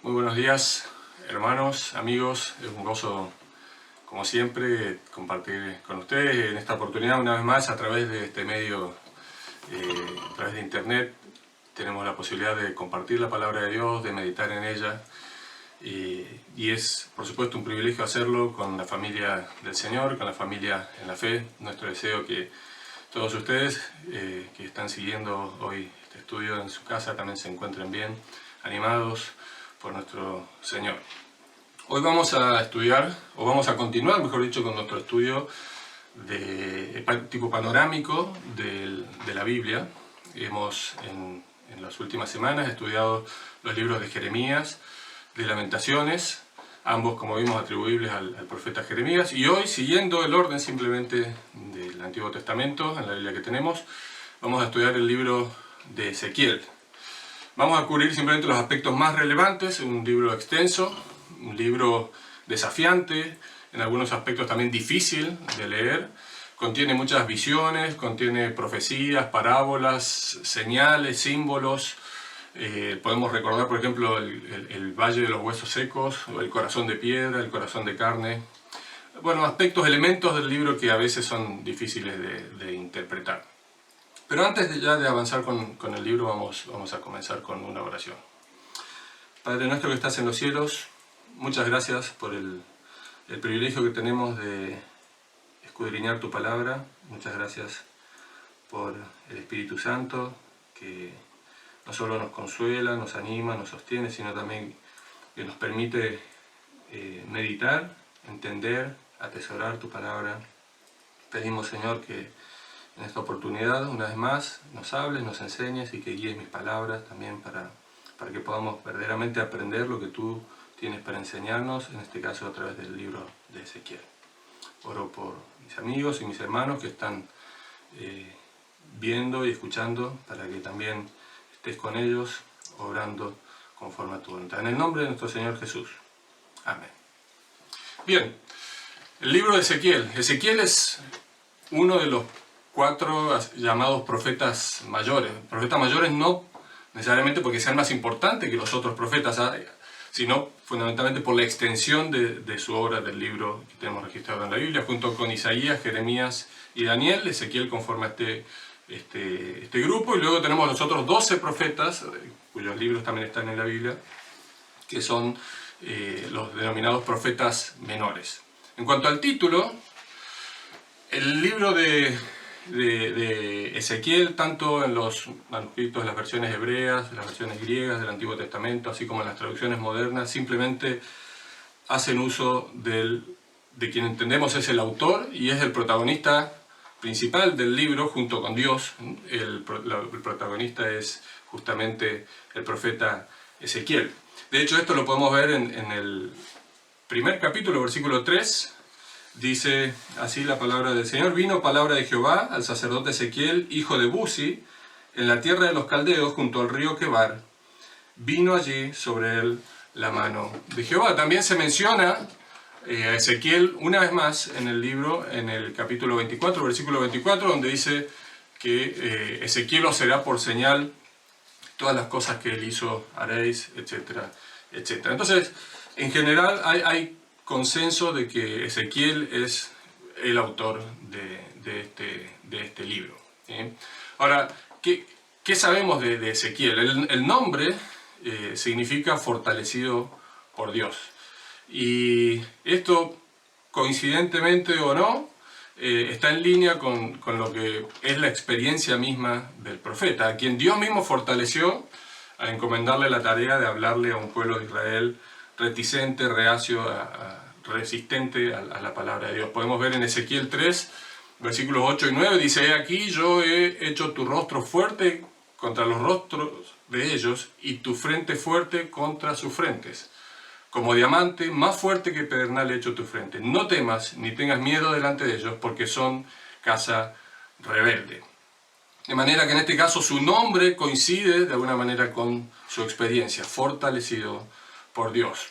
Muy buenos días, hermanos, amigos. Es un gozo, como siempre, compartir con ustedes en esta oportunidad una vez más a través de este medio, a través de internet. Tenemos la posibilidad de compartir la palabra de Dios, de meditar en ella. Y es, por supuesto, un privilegio hacerlo con la familia del Señor, con la familia en la fe. Nuestro deseo que todos ustedes que están siguiendo hoy este estudio en su casa también se encuentren bien, animados por nuestro Señor. Hoy vamos a estudiar, o vamos a continuar, mejor dicho, con nuestro estudio de tipo panorámico de la Biblia. Hemos en las últimas semanas estudiado los libros de Jeremías, de Lamentaciones, ambos, como vimos, atribuibles al profeta Jeremías, y hoy, siguiendo el orden simplemente del Antiguo Testamento, en la Biblia que tenemos, vamos a estudiar el libro de Ezequiel. Vamos a cubrir simplemente los aspectos más relevantes, un libro extenso, un libro desafiante, en algunos aspectos también difícil de leer, contiene muchas visiones, contiene profecías, parábolas, señales, símbolos. Podemos recordar, por ejemplo, el Valle de los Huesos Secos, o el corazón de piedra, el corazón de carne. Bueno, aspectos, elementos del libro que a veces son difíciles de interpretar. Pero antes ya de avanzar con el libro, vamos a comenzar con una oración. Padre nuestro que estás en los cielos, muchas gracias por el privilegio que tenemos de escudriñar tu palabra. Muchas gracias por el Espíritu Santo, que no solo nos consuela, nos anima, nos sostiene, sino también que nos permite meditar, entender, atesorar tu palabra. Pedimos, Señor, que en esta oportunidad, una vez más, nos hables, nos enseñes y que guíes mis palabras también para que podamos verdaderamente aprender lo que tú tienes para enseñarnos, en este caso a través del libro de Ezequiel. Oro por mis amigos y mis hermanos que están viendo y escuchando, para que también estés con ellos, obrando conforme a tu voluntad. En el nombre de nuestro Señor Jesús. Amén. Bien, el libro de Ezequiel. Ezequiel es uno de los 4 llamados profetas mayores. Profetas mayores no necesariamente porque sean más importantes que los otros profetas, sino fundamentalmente por la extensión de su obra del libro que tenemos registrado en la Biblia, junto con Isaías, Jeremías y Daniel. Ezequiel conforma este grupo, y luego tenemos los otros 12 profetas, cuyos libros también están en la Biblia, que son los denominados profetas menores. En cuanto al título, el libro de Ezequiel, tanto en los manuscritos de las versiones hebreas, las versiones griegas del Antiguo Testamento, así como en las traducciones modernas, simplemente hacen uso de quien entendemos es el autor y es el protagonista principal del libro junto con Dios. El protagonista es justamente el profeta Ezequiel. De hecho, esto lo podemos ver en el primer capítulo, versículo 3. Dice así la palabra del Señor: vino palabra de Jehová al sacerdote Ezequiel, hijo de Buzi, en la tierra de los caldeos, junto al río Quebar. Vino allí sobre él la mano de Jehová. También se menciona a Ezequiel una vez más en el libro, en el capítulo 24, versículo 24, donde dice que Ezequiel os será por señal todas las cosas que él hizo, haréis, etcétera, etcétera. Entonces, en general hay consenso de que Ezequiel es el autor de este libro. ¿Sí? Ahora, ¿qué sabemos de Ezequiel? El nombre significa fortalecido por Dios. Y esto, coincidentemente o no, está en línea con lo que es la experiencia misma del profeta, a quien Dios mismo fortaleció al encomendarle la tarea de hablarle a un pueblo de Israel reticente, reacio, resistente a la palabra de Dios. Podemos ver en Ezequiel 3, versículos 8 y 9, dice: he aquí, yo he hecho tu rostro fuerte contra los rostros de ellos, y tu frente fuerte contra sus frentes. Como diamante, más fuerte que pedernal he hecho tu frente. No temas, ni tengas miedo delante de ellos, porque son casa rebelde. De manera que en este caso su nombre coincide de alguna manera con su experiencia, fortalecido por Dios.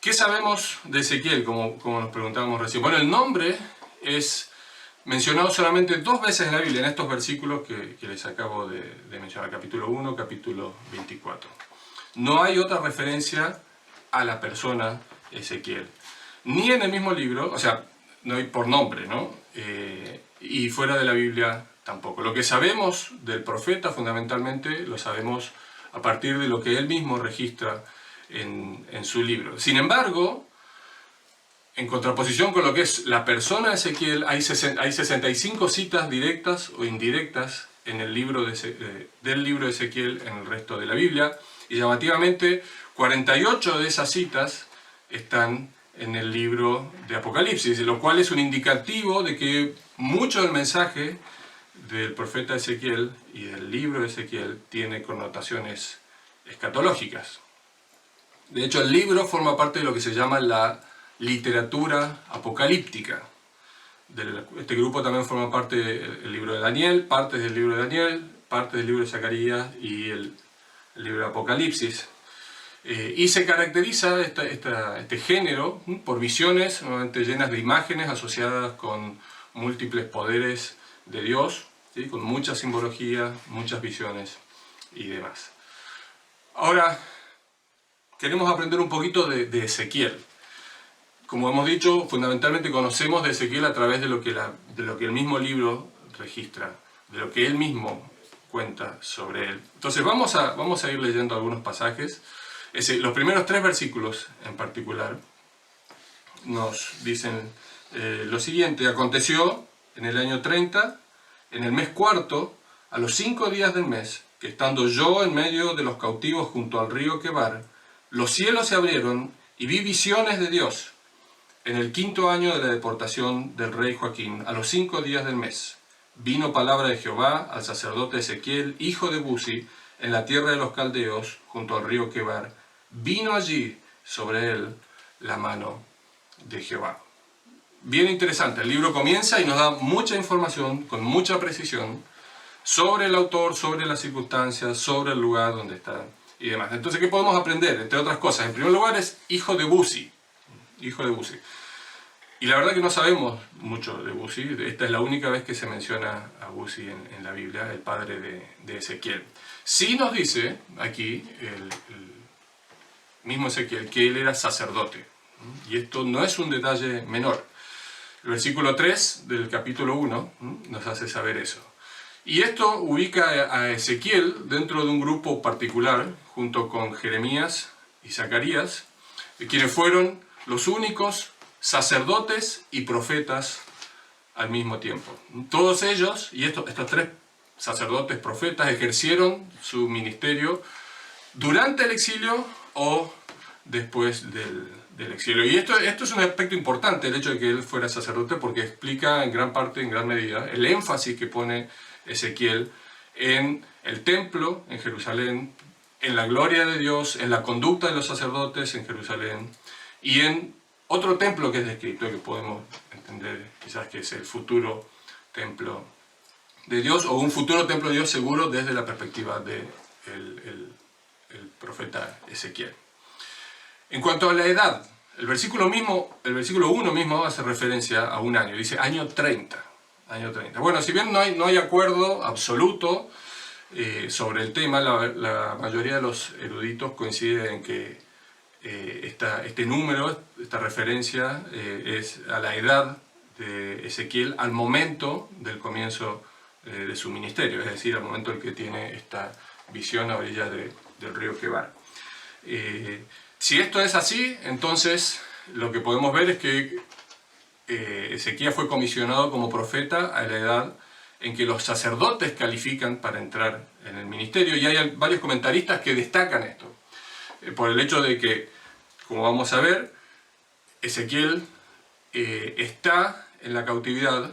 ¿Qué sabemos de Ezequiel, como nos preguntábamos recién? Bueno, el nombre es mencionado solamente 2 veces en la Biblia, en estos versículos que les acabo de mencionar, capítulo 1, capítulo 24. No hay otra referencia a la persona Ezequiel. Ni en el mismo libro, o sea, no hay por nombre, ¿no? Y fuera de la Biblia tampoco. Lo que sabemos del profeta fundamentalmente lo sabemos a partir de lo que él mismo registra en su libro. Sin embargo, en contraposición con lo que es la persona de Ezequiel, hay 65 citas directas o indirectas en el libro del libro de Ezequiel en el resto de la Biblia, y llamativamente 48 de esas citas están en el libro de Apocalipsis, lo cual es un indicativo de que mucho del mensaje del profeta Ezequiel y del libro de Ezequiel tiene connotaciones escatológicas. De hecho, el libro forma parte de lo que se llama la literatura apocalíptica. Este grupo también forma parte del libro de Daniel, partes del libro de Daniel, partes del libro de Zacarías y el libro de Apocalipsis. Y se caracteriza este género por visiones normalmente llenas de imágenes asociadas con múltiples poderes de Dios, ¿sí? Con mucha simbología, muchas visiones y demás. Ahora, queremos aprender un poquito de Ezequiel. Como hemos dicho, fundamentalmente conocemos de Ezequiel a través de lo que el mismo libro registra, de lo que él mismo cuenta sobre él. Entonces vamos a ir leyendo algunos pasajes. Los primeros 3 versículos en particular nos dicen lo siguiente: aconteció en el año 30, en el mes cuarto, a los 5 días del mes, que estando yo en medio de los cautivos junto al río Quebar, los cielos se abrieron y vi visiones de Dios. En el 5.º año de la deportación del rey Joaquín, a los 5 días del mes, vino palabra de Jehová al sacerdote Ezequiel, hijo de Buzi, en la tierra de los caldeos, junto al río Quebar. Vino allí sobre él la mano de Jehová. Bien interesante, el libro comienza y nos da mucha información, con mucha precisión, sobre el autor, sobre las circunstancias, sobre el lugar donde está y demás. Entonces, ¿qué podemos aprender? Entre otras cosas, en primer lugar es hijo de Buzi. Hijo de Buzi. Y la verdad que no sabemos mucho de Buzi. Esta es la única vez que se menciona a Buzi en la Biblia, el padre de Ezequiel. Sí nos dice aquí el mismo Ezequiel que él era sacerdote. Y esto no es un detalle menor. El versículo 3 del capítulo 1 nos hace saber eso. Y esto ubica a Ezequiel dentro de un grupo particular, junto con Jeremías y Zacarías, quienes fueron los únicos sacerdotes y profetas al mismo tiempo. Todos ellos, y estos 3 sacerdotes profetas, ejercieron su ministerio durante el exilio o después del exilio. Y esto es un aspecto importante, el hecho de que él fuera sacerdote, porque explica en gran parte, en gran medida, el énfasis que pone Ezequiel en el templo en Jerusalén, en la gloria de Dios, en la conducta de los sacerdotes en Jerusalén, y en otro templo que es descrito, que podemos entender quizás que es el futuro templo de Dios, o un futuro templo de Dios seguro desde la perspectiva del profeta Ezequiel. En cuanto a la edad, el versículo 1 mismo hace referencia a un año, dice año 30. Año 30. Bueno, si bien no hay acuerdo absoluto sobre el tema, la mayoría de los eruditos coinciden en que este número, esta referencia, es a la edad de Ezequiel al momento del comienzo de su ministerio, es decir, al momento en que tiene esta visión a orilla del río Quebar. Si esto es así, entonces lo que podemos ver es que Ezequiel fue comisionado como profeta a la edad en que los sacerdotes califican para entrar en el ministerio, y hay varios comentaristas que destacan esto, por el hecho de que, como vamos a ver, Ezequiel está en la cautividad,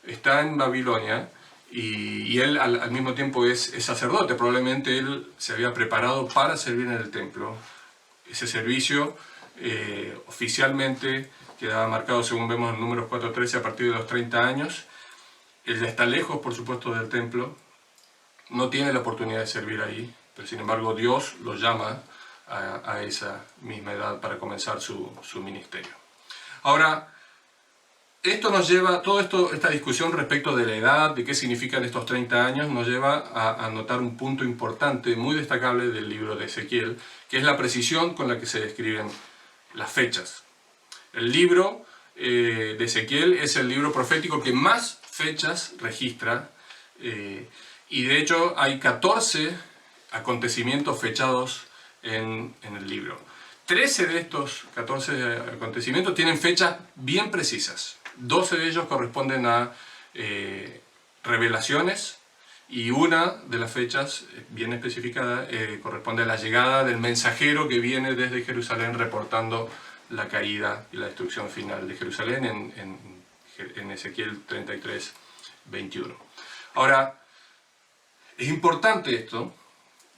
está en Babilonia, y él al mismo tiempo es sacerdote. Probablemente él se había preparado para servir en el templo. Ese servicio oficialmente quedaba marcado, según vemos en Números 4:13, a partir de los 30 años. Él ya está lejos, por supuesto, del templo, no tiene la oportunidad de servir ahí, pero sin embargo Dios lo llama a esa misma edad para comenzar su ministerio. Ahora, Esto nos lleva, esta discusión respecto de la edad, de qué significan estos 30 años, nos lleva a notar un punto importante, muy destacable del libro de Ezequiel, que es la precisión con la que se describen las fechas. El libro de Ezequiel es el libro profético que más fechas registra, y de hecho hay 14 acontecimientos fechados en el libro. 13 de estos 14 acontecimientos tienen fechas bien precisas. 12 de ellos corresponden a revelaciones, y una de las fechas bien especificada corresponde a la llegada del mensajero que viene desde Jerusalén reportando la caída y la destrucción final de Jerusalén en Ezequiel 33, 21. Ahora, es importante esto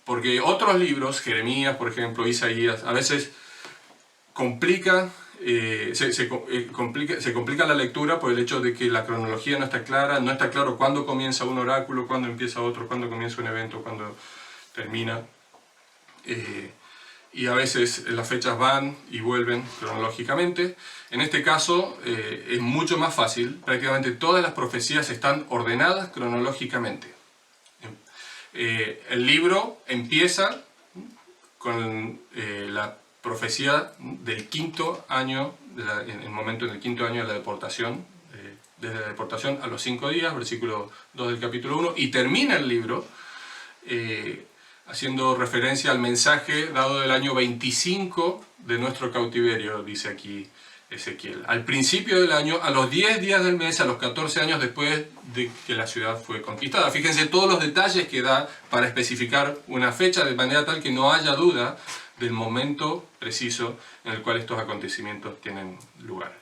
porque otros libros, Jeremías, por ejemplo, Isaías, a veces se complica la lectura por el hecho de que la cronología no está clara, no está claro cuándo comienza un oráculo, cuándo empieza otro, cuándo comienza un evento, cuándo termina. Y a veces las fechas van y vuelven cronológicamente. En este caso es mucho más fácil, prácticamente todas las profecías están ordenadas cronológicamente. El libro empieza con la profecía del quinto año, en el momento en el quinto año de la deportación, desde la deportación a los 5 días, versículo 2 del capítulo 1, y termina el libro haciendo referencia al mensaje dado del año 25 de nuestro cautiverio, dice aquí Ezequiel. Al principio del año, a los 10 días del mes, a los 14 años después de que la ciudad fue conquistada. Fíjense todos los detalles que da para especificar una fecha de manera tal que no haya duda del momento preciso en el cual estos acontecimientos tienen lugar.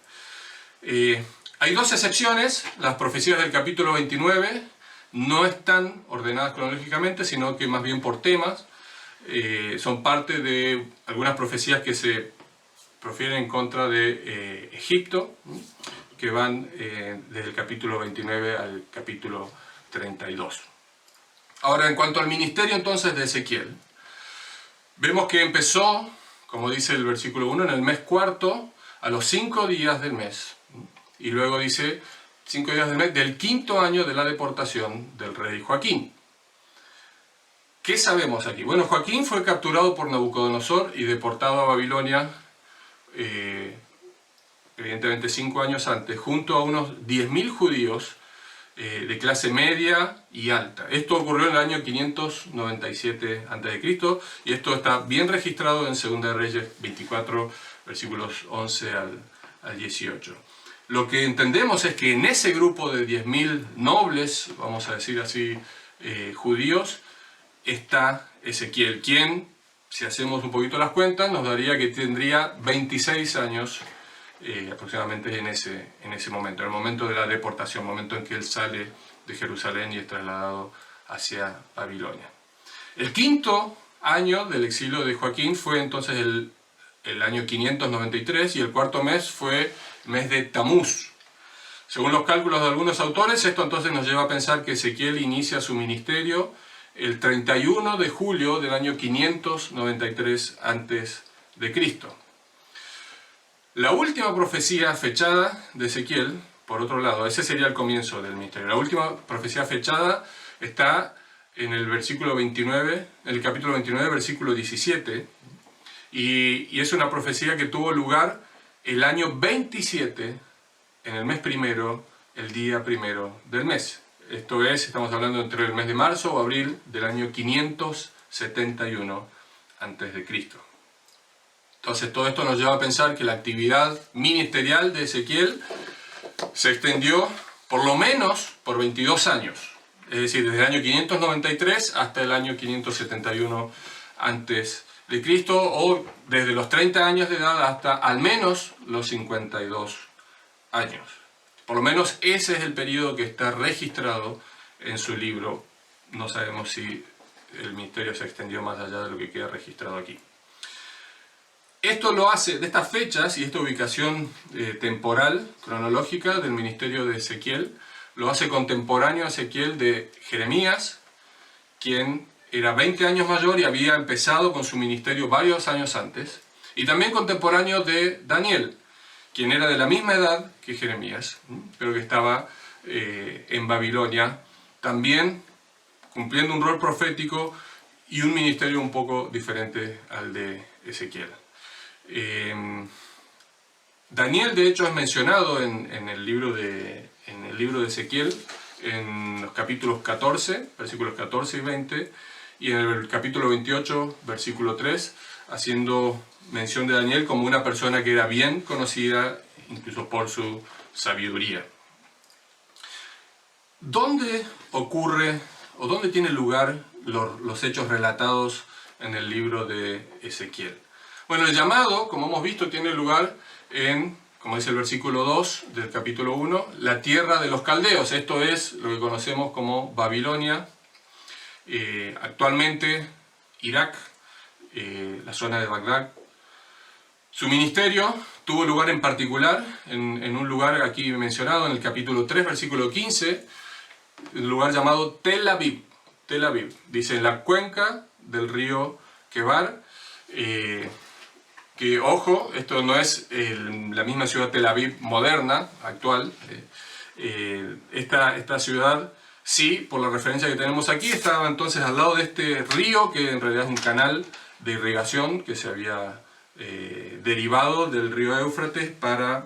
Hay dos excepciones. Las profecías del capítulo 29 no están ordenadas cronológicamente, sino que más bien por temas. Son parte de algunas profecías que se profieren en contra de Egipto, que van desde el capítulo 29 al capítulo 32. Ahora, en cuanto al ministerio entonces de Ezequiel, vemos que empezó, como dice el versículo 1, en el mes cuarto, a los 5 días del mes. Y luego dice 5 días del mes del quinto año de la deportación del rey Joaquín. ¿Qué sabemos aquí? Bueno, Joaquín fue capturado por Nabucodonosor y deportado a Babilonia, evidentemente 5 años antes, junto a unos 10.000 judíos de clase media y alta. Esto ocurrió en el año 597 a.C. y esto está bien registrado en 2 Reyes 24, versículos 11 al 18. Lo que entendemos es que en ese grupo de 10.000 nobles, vamos a decir así, judíos, está Ezequiel, quien, si hacemos un poquito las cuentas, nos daría que tendría 26 años aproximadamente en ese momento, en el momento de la deportación, momento en que él sale de Jerusalén y es trasladado hacia Babilonia. El quinto año del exilio de Joaquín fue entonces el año 593 y el cuarto mes fue el mes de Tamuz. Según los cálculos de algunos autores, esto entonces nos lleva a pensar que Ezequiel inicia su ministerio el 31 de julio del año 593 a.C. La última profecía fechada de Ezequiel, por otro lado, ese sería el comienzo del ministerio. La última profecía fechada está en el versículo 29, en el capítulo 29, versículo 17, y es una profecía que tuvo lugar el año 27, en el mes primero, el día primero del mes. Esto es, estamos hablando entre el mes de marzo o abril del año 571 a.C. Entonces todo esto nos lleva a pensar que la actividad ministerial de Ezequiel se extendió por lo menos por 22 años. Es decir, desde el año 593 hasta el año 571 a.C. o desde los 30 años de edad hasta al menos los 52 años. Por lo menos ese es el periodo que está registrado en su libro. No sabemos si el ministerio se extendió más allá de lo que queda registrado aquí. Esto lo hace, de estas fechas y esta ubicación temporal, cronológica del ministerio de Ezequiel, lo hace contemporáneo a Ezequiel de Jeremías, quien era 20 años mayor y había empezado con su ministerio varios años antes, y también contemporáneo de Daniel, quien era de la misma edad que Jeremías, pero que estaba en Babilonia, también cumpliendo un rol profético y un ministerio un poco diferente al de Ezequiel. Daniel, de hecho, es mencionado en el libro de Ezequiel, en los capítulos 14, versículos 14 y 20, y en el capítulo 28, versículo 3, haciendo mención de Daniel como una persona que era bien conocida, incluso por su sabiduría. ¿Dónde ocurre o dónde tienen lugar los hechos relatados en el libro de Ezequiel? Bueno, el llamado, como hemos visto, tiene lugar en, como dice el versículo 2 del capítulo 1, la tierra de los caldeos. Esto es lo que conocemos como Babilonia, actualmente Irak, la zona de Bagdad. Su ministerio tuvo lugar en particular en un lugar aquí mencionado en el capítulo 3, versículo 15, un lugar llamado Tel Aviv. Tel Aviv, dice, en la cuenca del río Quebar, que, ojo, esto no es la misma ciudad Tel Aviv moderna, actual. Esta ciudad, sí, por la referencia que tenemos aquí, estaba entonces al lado de este río, que en realidad es un canal de irrigación que se había derivado del río Éufrates para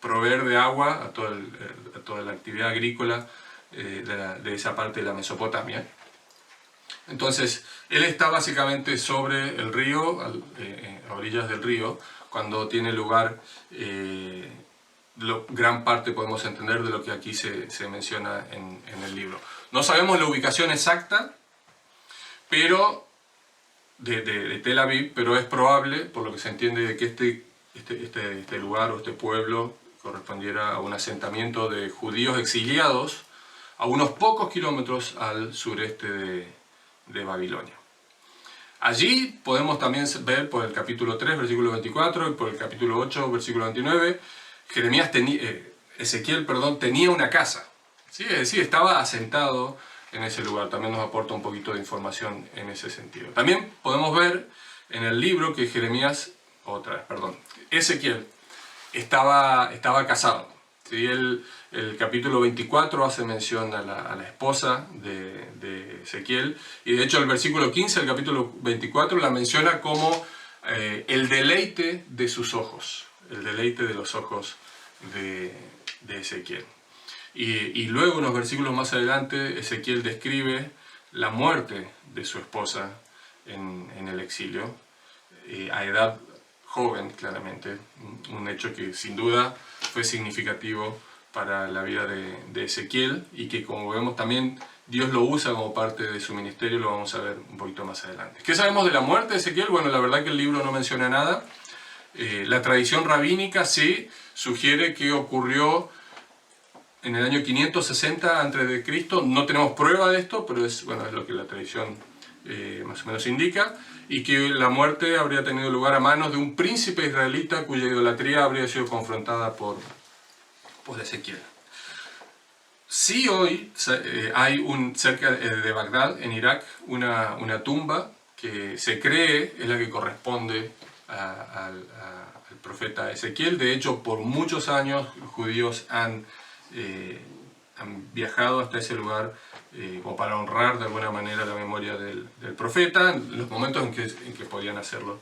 proveer de agua a toda la actividad agrícola de esa parte de la Mesopotamia. Entonces, él está básicamente sobre el río, a orillas del río, cuando tiene lugar gran parte, podemos entender, de lo que aquí se menciona en el libro. No sabemos la ubicación exacta, pero de Tel Aviv, pero es probable, por lo que se entiende, de que este lugar o este pueblo correspondiera a un asentamiento de judíos exiliados a unos pocos kilómetros al sureste de Babilonia. Allí podemos también ver por el capítulo 3, versículo 24, y por el capítulo 8, versículo 29, Ezequiel tenía una casa. ¿Sí? Es decir, estaba asentado en ese lugar. También nos aporta un poquito de información en ese sentido. También podemos ver en el libro que Ezequiel estaba casado. ¿Sí? El capítulo 24 hace mención a la esposa de Ezequiel, y de hecho el versículo 15 del capítulo 24 la menciona como el deleite de sus ojos, el deleite de los ojos de Ezequiel. Y luego, unos versículos más adelante, Ezequiel describe la muerte de su esposa en el exilio, a edad joven, claramente, un hecho que sin duda fue significativo para la vida de Ezequiel, y que, como vemos, también Dios lo usa como parte de su ministerio. Lo vamos a ver un poquito más adelante. ¿Qué sabemos de la muerte de Ezequiel? Bueno, la verdad que el libro no menciona nada. La tradición rabínica sí sugiere que ocurrió en el año 560 a.C. No tenemos prueba de esto, pero es lo que la tradición más o menos indica, y que la muerte habría tenido lugar a manos de un príncipe israelita cuya idolatría habría sido confrontada por Ezequiel. Sí, hoy hay cerca de Bagdad, en Irak, una tumba que se cree es la que corresponde al profeta Ezequiel. De hecho, por muchos años los judíos han viajado hasta ese lugar como para honrar de alguna manera la memoria del profeta, en los momentos en que podían hacerlo.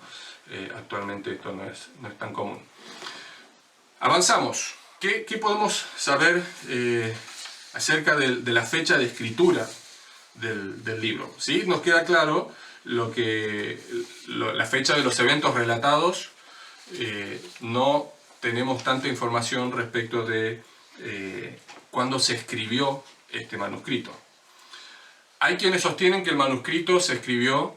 Actualmente esto no es tan común. Avanzamos. ¿Qué podemos saber acerca de la fecha de escritura del libro? ¿Sí? Nos queda claro la fecha de los eventos relatados. No tenemos tanta información respecto de cuándo se escribió este manuscrito. Hay quienes sostienen que el manuscrito se escribió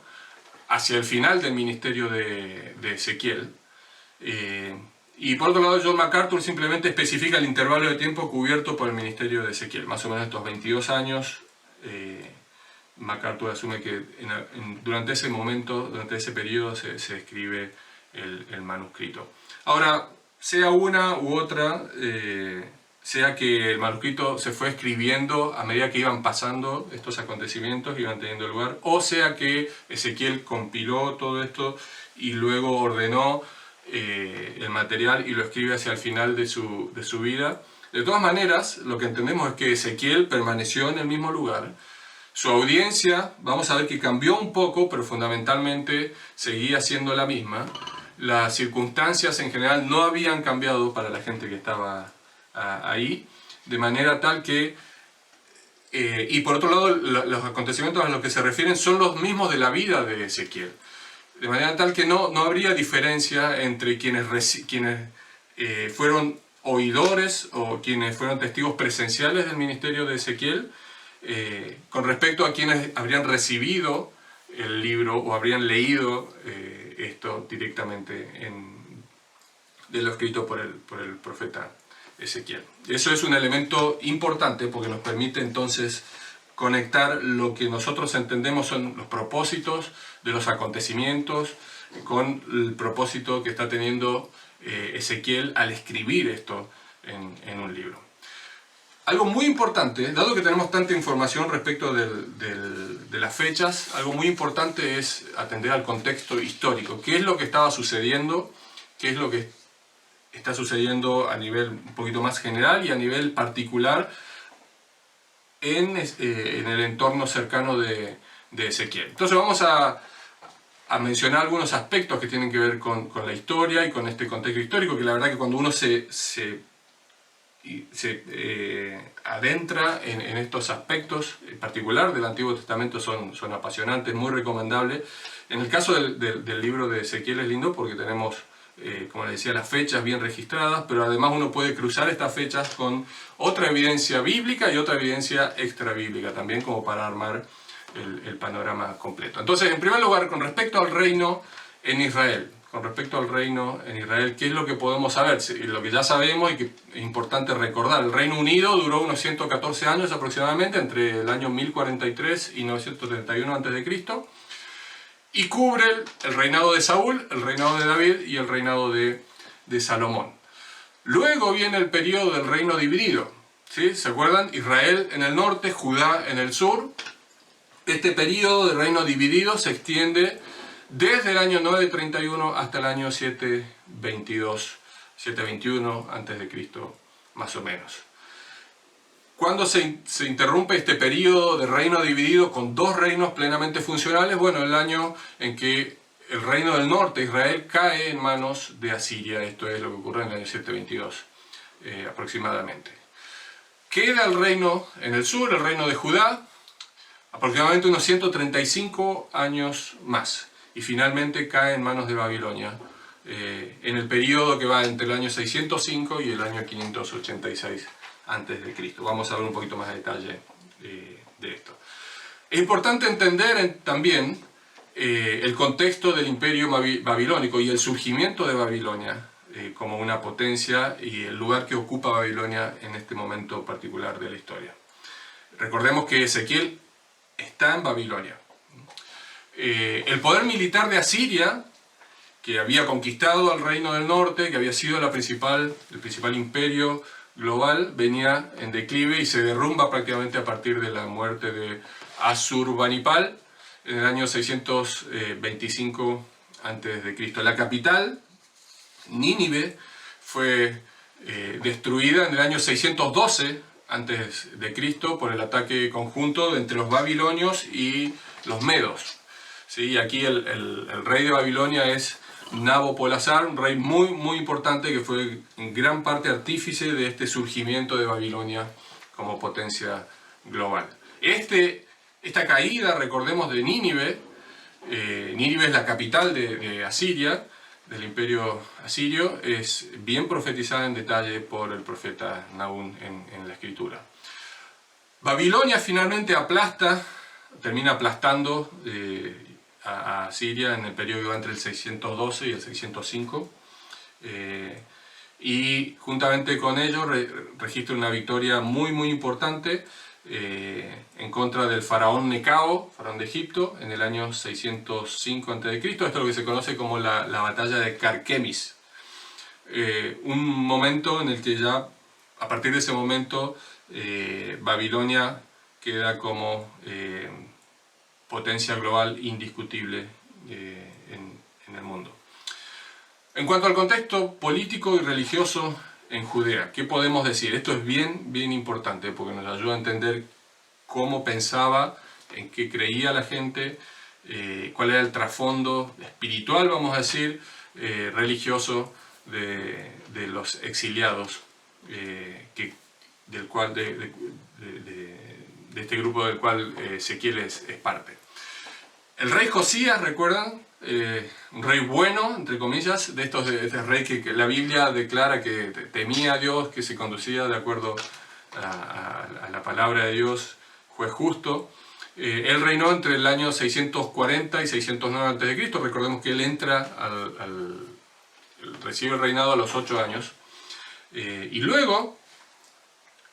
hacia el final del ministerio de Ezequiel. Y por otro lado, John MacArthur simplemente especifica el intervalo de tiempo cubierto por el ministerio de Ezequiel. Más o menos estos 22 años, MacArthur asume que durante ese momento, durante ese periodo, se escribe el manuscrito. Ahora, sea una u otra, sea que el manuscrito se fue escribiendo a medida que iban pasando estos acontecimientos, iban teniendo lugar, o sea que Ezequiel compiló todo esto y luego ordenó el material y lo escribe hacia el final de su vida. De todas maneras, lo que entendemos es que Ezequiel permaneció en el mismo lugar. Su audiencia, vamos a ver que cambió un poco, pero fundamentalmente seguía siendo la misma. Las circunstancias en general no habían cambiado para la gente que estaba ahí, de manera tal que, y por otro lado, los acontecimientos a los que se refieren son los mismos de la vida de Ezequiel. De manera tal que no habría diferencia entre quienes fueron oidores o quienes fueron testigos presenciales del ministerio de Ezequiel, con respecto a quienes habrían recibido el libro o habrían leído esto directamente de lo escrito por el profeta Ezequiel. Eso es un elemento importante porque nos permite entonces conectar lo que nosotros entendemos son los propósitos de los acontecimientos con el propósito que está teniendo Ezequiel al escribir esto en un libro. Algo muy importante, dado que tenemos tanta información respecto de las fechas, algo muy importante es atender al contexto histórico. ¿Qué es lo que estaba sucediendo? ¿Qué es lo que está sucediendo a nivel un poquito más general y a nivel particular en el entorno cercano de Ezequiel? Entonces vamos a mencionar algunos aspectos que tienen que ver con la historia y con este contexto histórico, que la verdad que cuando uno se adentra en estos aspectos en particular del Antiguo Testamento son apasionantes, muy recomendables. En el caso del libro de Ezequiel es lindo porque tenemos, como les decía, las fechas bien registradas, pero además uno puede cruzar estas fechas con otra evidencia bíblica y otra evidencia extra bíblica también, como para armar el panorama completo. Entonces, en primer lugar, con respecto al reino en Israel, ¿qué es lo que podemos saber? Lo que ya sabemos y que es importante recordar, el Reino Unido duró unos 114 años aproximadamente, entre el año 1043 y 931 a.C., y cubre el reinado de Saúl, el reinado de David y el reinado de Salomón. Luego viene el periodo del reino dividido, ¿sí? ¿Se acuerdan? Israel en el norte, Judá en el sur. Este periodo de reino dividido se extiende desde el año 931 hasta el año 721 a.C., más o menos. ¿Cuándo se interrumpe este periodo de reino dividido con dos reinos plenamente funcionales? Bueno, el año en que el reino del norte, Israel, cae en manos de Asiria. Esto es lo que ocurre en el año 722 aproximadamente. Queda el reino en el sur, el reino de Judá, aproximadamente unos 135 años más. Y finalmente cae en manos de Babilonia en el periodo que va entre el año 605 y el año 586 a.C. Vamos a ver un poquito más de detalle de esto. Es importante entender también el contexto del imperio babilónico y el surgimiento de Babilonia como una potencia y el lugar que ocupa Babilonia en este momento particular de la historia. Recordemos que Ezequiel está en Babilonia. El poder militar de Asiria, que había conquistado al reino del norte, que había sido el principal imperio global, venía en declive y se derrumba prácticamente a partir de la muerte de Asurbanipal en el año 625 a.C. La capital, Nínive, fue destruida en el año 612 a.C. por el ataque conjunto entre los babilonios y los medos. ¿Sí? Aquí el rey de Babilonia es Nabopolassar, un rey muy importante que fue en gran parte artífice de este surgimiento de Babilonia como potencia global. Esta caída, recordemos, de Nínive, Nínive es la capital de Asiria, del imperio asirio, es bien profetizada en detalle por el profeta Nahum en la escritura. Babilonia finalmente termina aplastando a Asiria en el periodo entre el 612 y el 605, y juntamente con ello registra una victoria muy importante en contra del faraón Necao, faraón de Egipto, en el año 605 a.C. Esto es lo que se conoce como la batalla de Carquemis. Un momento en el que ya, a partir de ese momento, Babilonia queda como potencia global indiscutible en el mundo. En cuanto al contexto político y religioso en Judea, ¿qué podemos decir? Esto es bien importante porque nos ayuda a entender cómo pensaba, en qué creía la gente, cuál era el trasfondo espiritual, vamos a decir, religioso de los exiliados, de este grupo del cual Ezequiel es parte. El rey Josías, ¿recuerdan? Un rey bueno, entre comillas, de este rey que la Biblia declara que temía a Dios, que se conducía de acuerdo a la palabra de Dios, fue justo. Él reinó entre el año 640 y 609 a.C. Recordemos que él entra recibe el reinado a los 8 años. Y luego,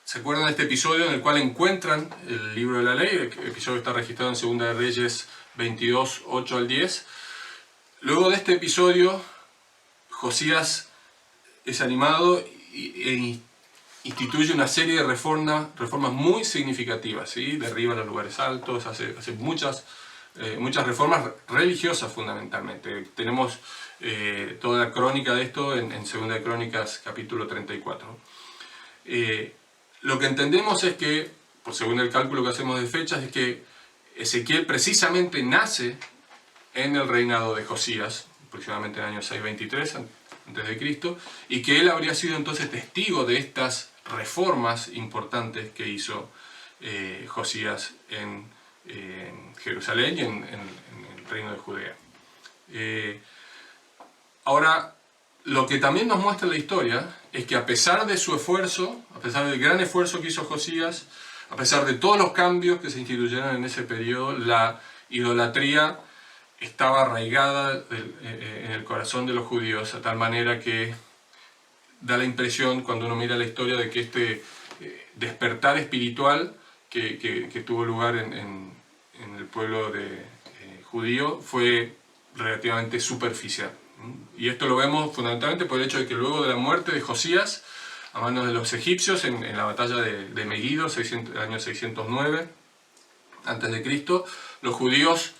¿se acuerdan de este episodio en el cual encuentran el libro de la ley? El episodio está registrado en 2 de Reyes 22, 8 al 10. Luego de este episodio, Josías es animado e instituye una serie de reformas muy significativas, ¿sí? Derriba los lugares altos, hace muchas reformas religiosas fundamentalmente. Tenemos toda la crónica de esto en 2 de Crónicas capítulo 34. Lo que entendemos es que, según el cálculo que hacemos de fechas, es que Ezequiel precisamente nace en el reinado de Josías, aproximadamente en el año 623 a.C., y que él habría sido entonces testigo de estas reformas importantes que hizo Josías en Jerusalén y en el reino de Judea. Ahora, lo que también nos muestra la historia es que a pesar de su esfuerzo, a pesar del gran esfuerzo que hizo Josías, a pesar de todos los cambios que se instituyeron en ese periodo, la idolatría estaba arraigada en el corazón de los judíos, a tal manera que da la impresión, cuando uno mira la historia, de que este despertar espiritual que tuvo lugar en el pueblo judío fue relativamente superficial. Y esto lo vemos fundamentalmente por el hecho de que luego de la muerte de Josías a manos de los egipcios en la batalla de Megido, año 609 a.C., los judíos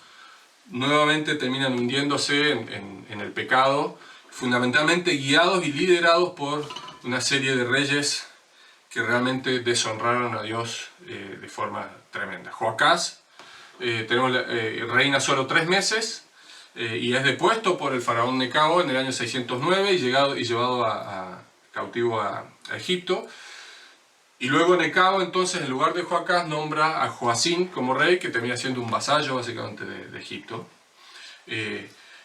nuevamente terminan hundiéndose en el pecado, fundamentalmente guiados y liderados por una serie de reyes que realmente deshonraron a Dios de forma tremenda. Joacás reina solo 3 meses y es depuesto por el faraón Necao en el año 609 y llevado cautivo a Egipto. Y luego Necao, entonces, en lugar de Joacás, nombra a Joacín como rey, que termina siendo un vasallo básicamente de Egipto.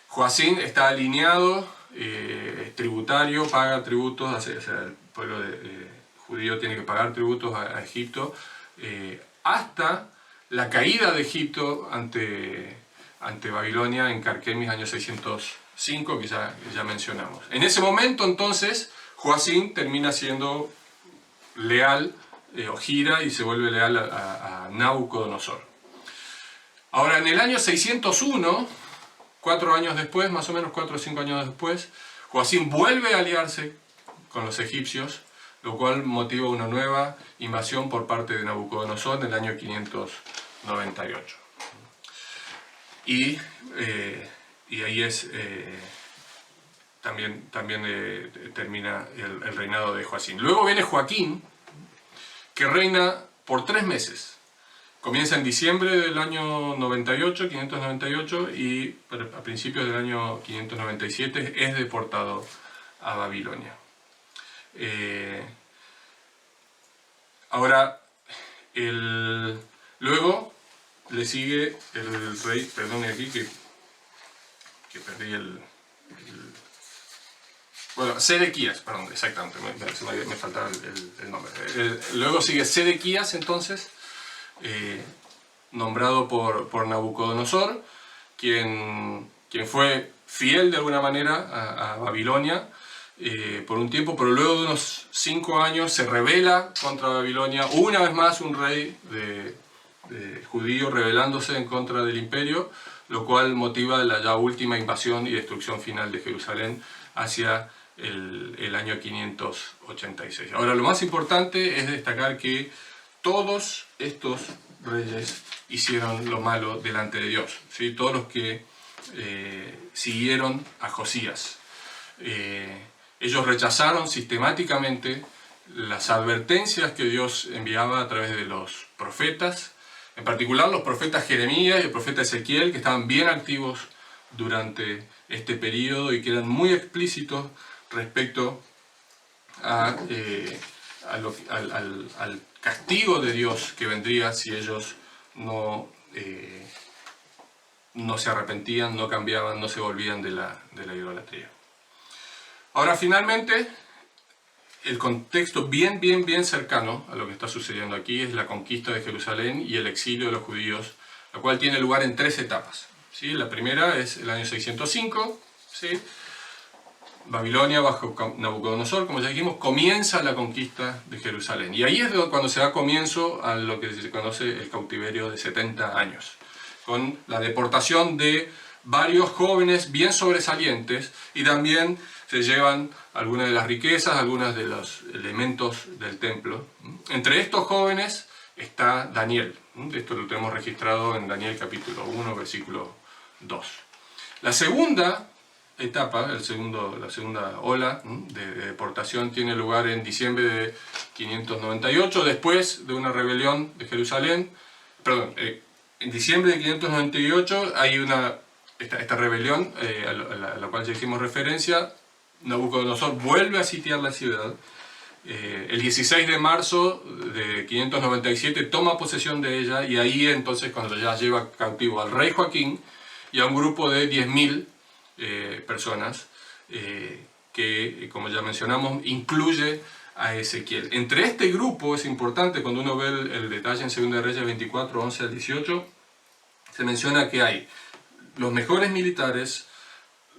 Joacín está alineado, es tributario, paga tributos, o sea, el pueblo judío tiene que pagar tributos a Egipto, hasta la caída de Egipto ante Babilonia en Carquemis, año 605, que ya mencionamos. En ese momento, entonces, Joacín termina siendo leal, o gira y se vuelve leal a Nabucodonosor. Ahora, en el año 601, 4 años después, más o menos 4 o 5 años después, Joacín vuelve a aliarse con los egipcios, lo cual motiva una nueva invasión por parte de Nabucodonosor en el año 598. Y ahí también termina el reinado de Joacín. Luego viene Joaquín, que reina por 3 meses. Comienza en diciembre del año 598, y a principios del año 597 es deportado a Babilonia. Ahora, luego le sigue el rey, perdón, aquí que perdí bueno, Sedequías, perdón, exactamente, me faltaba el nombre. Luego sigue Sedequías, entonces, nombrado por Nabucodonosor, quien fue fiel de alguna manera a Babilonia por un tiempo, pero luego de unos 5 años se rebela contra Babilonia, una vez más un rey judío rebelándose en contra del imperio, lo cual motiva la ya última invasión y destrucción final de Jerusalén hacia el año 586. Ahora, lo más importante es destacar que todos estos reyes hicieron lo malo delante de Dios, ¿sí? Todos los que siguieron a Josías. Ellos rechazaron sistemáticamente las advertencias que Dios enviaba a través de los profetas, en particular los profetas Jeremías y el profeta Ezequiel, que estaban bien activos durante este periodo y que eran muy explícitos respecto al castigo de Dios que vendría si ellos no se arrepentían, no cambiaban, no se volvían de la idolatría. Ahora, finalmente, el contexto bien cercano a lo que está sucediendo aquí es la conquista de Jerusalén y el exilio de los judíos, la cual tiene lugar en 3 etapas. ¿Sí? La primera es el año 605, ¿sí? Babilonia bajo Nabucodonosor, como ya dijimos, comienza la conquista de Jerusalén. Y ahí es cuando se da comienzo a lo que se conoce el cautiverio de 70 años, con la deportación de varios jóvenes bien sobresalientes, y también se llevan algunas de las riquezas, algunos de los elementos del templo. Entre estos jóvenes está Daniel. Esto lo tenemos registrado en Daniel capítulo 1, versículo 2. La segunda etapa, la segunda ola de deportación tiene lugar en diciembre de 598, después de una rebelión de Jerusalén. Perdón, en diciembre de 598 hay esta rebelión a la cual ya hicimos referencia. Nabucodonosor vuelve a sitiar la ciudad. El 16 de marzo de 597 toma posesión de ella, y ahí entonces cuando ya lleva cautivo al rey Joaquín y a un grupo de 10.000 personas que, como ya mencionamos, incluye a Ezequiel. Entre este grupo es importante, cuando uno ve el detalle en 2 Reyes 24, 11 al 18, se menciona que hay los mejores militares,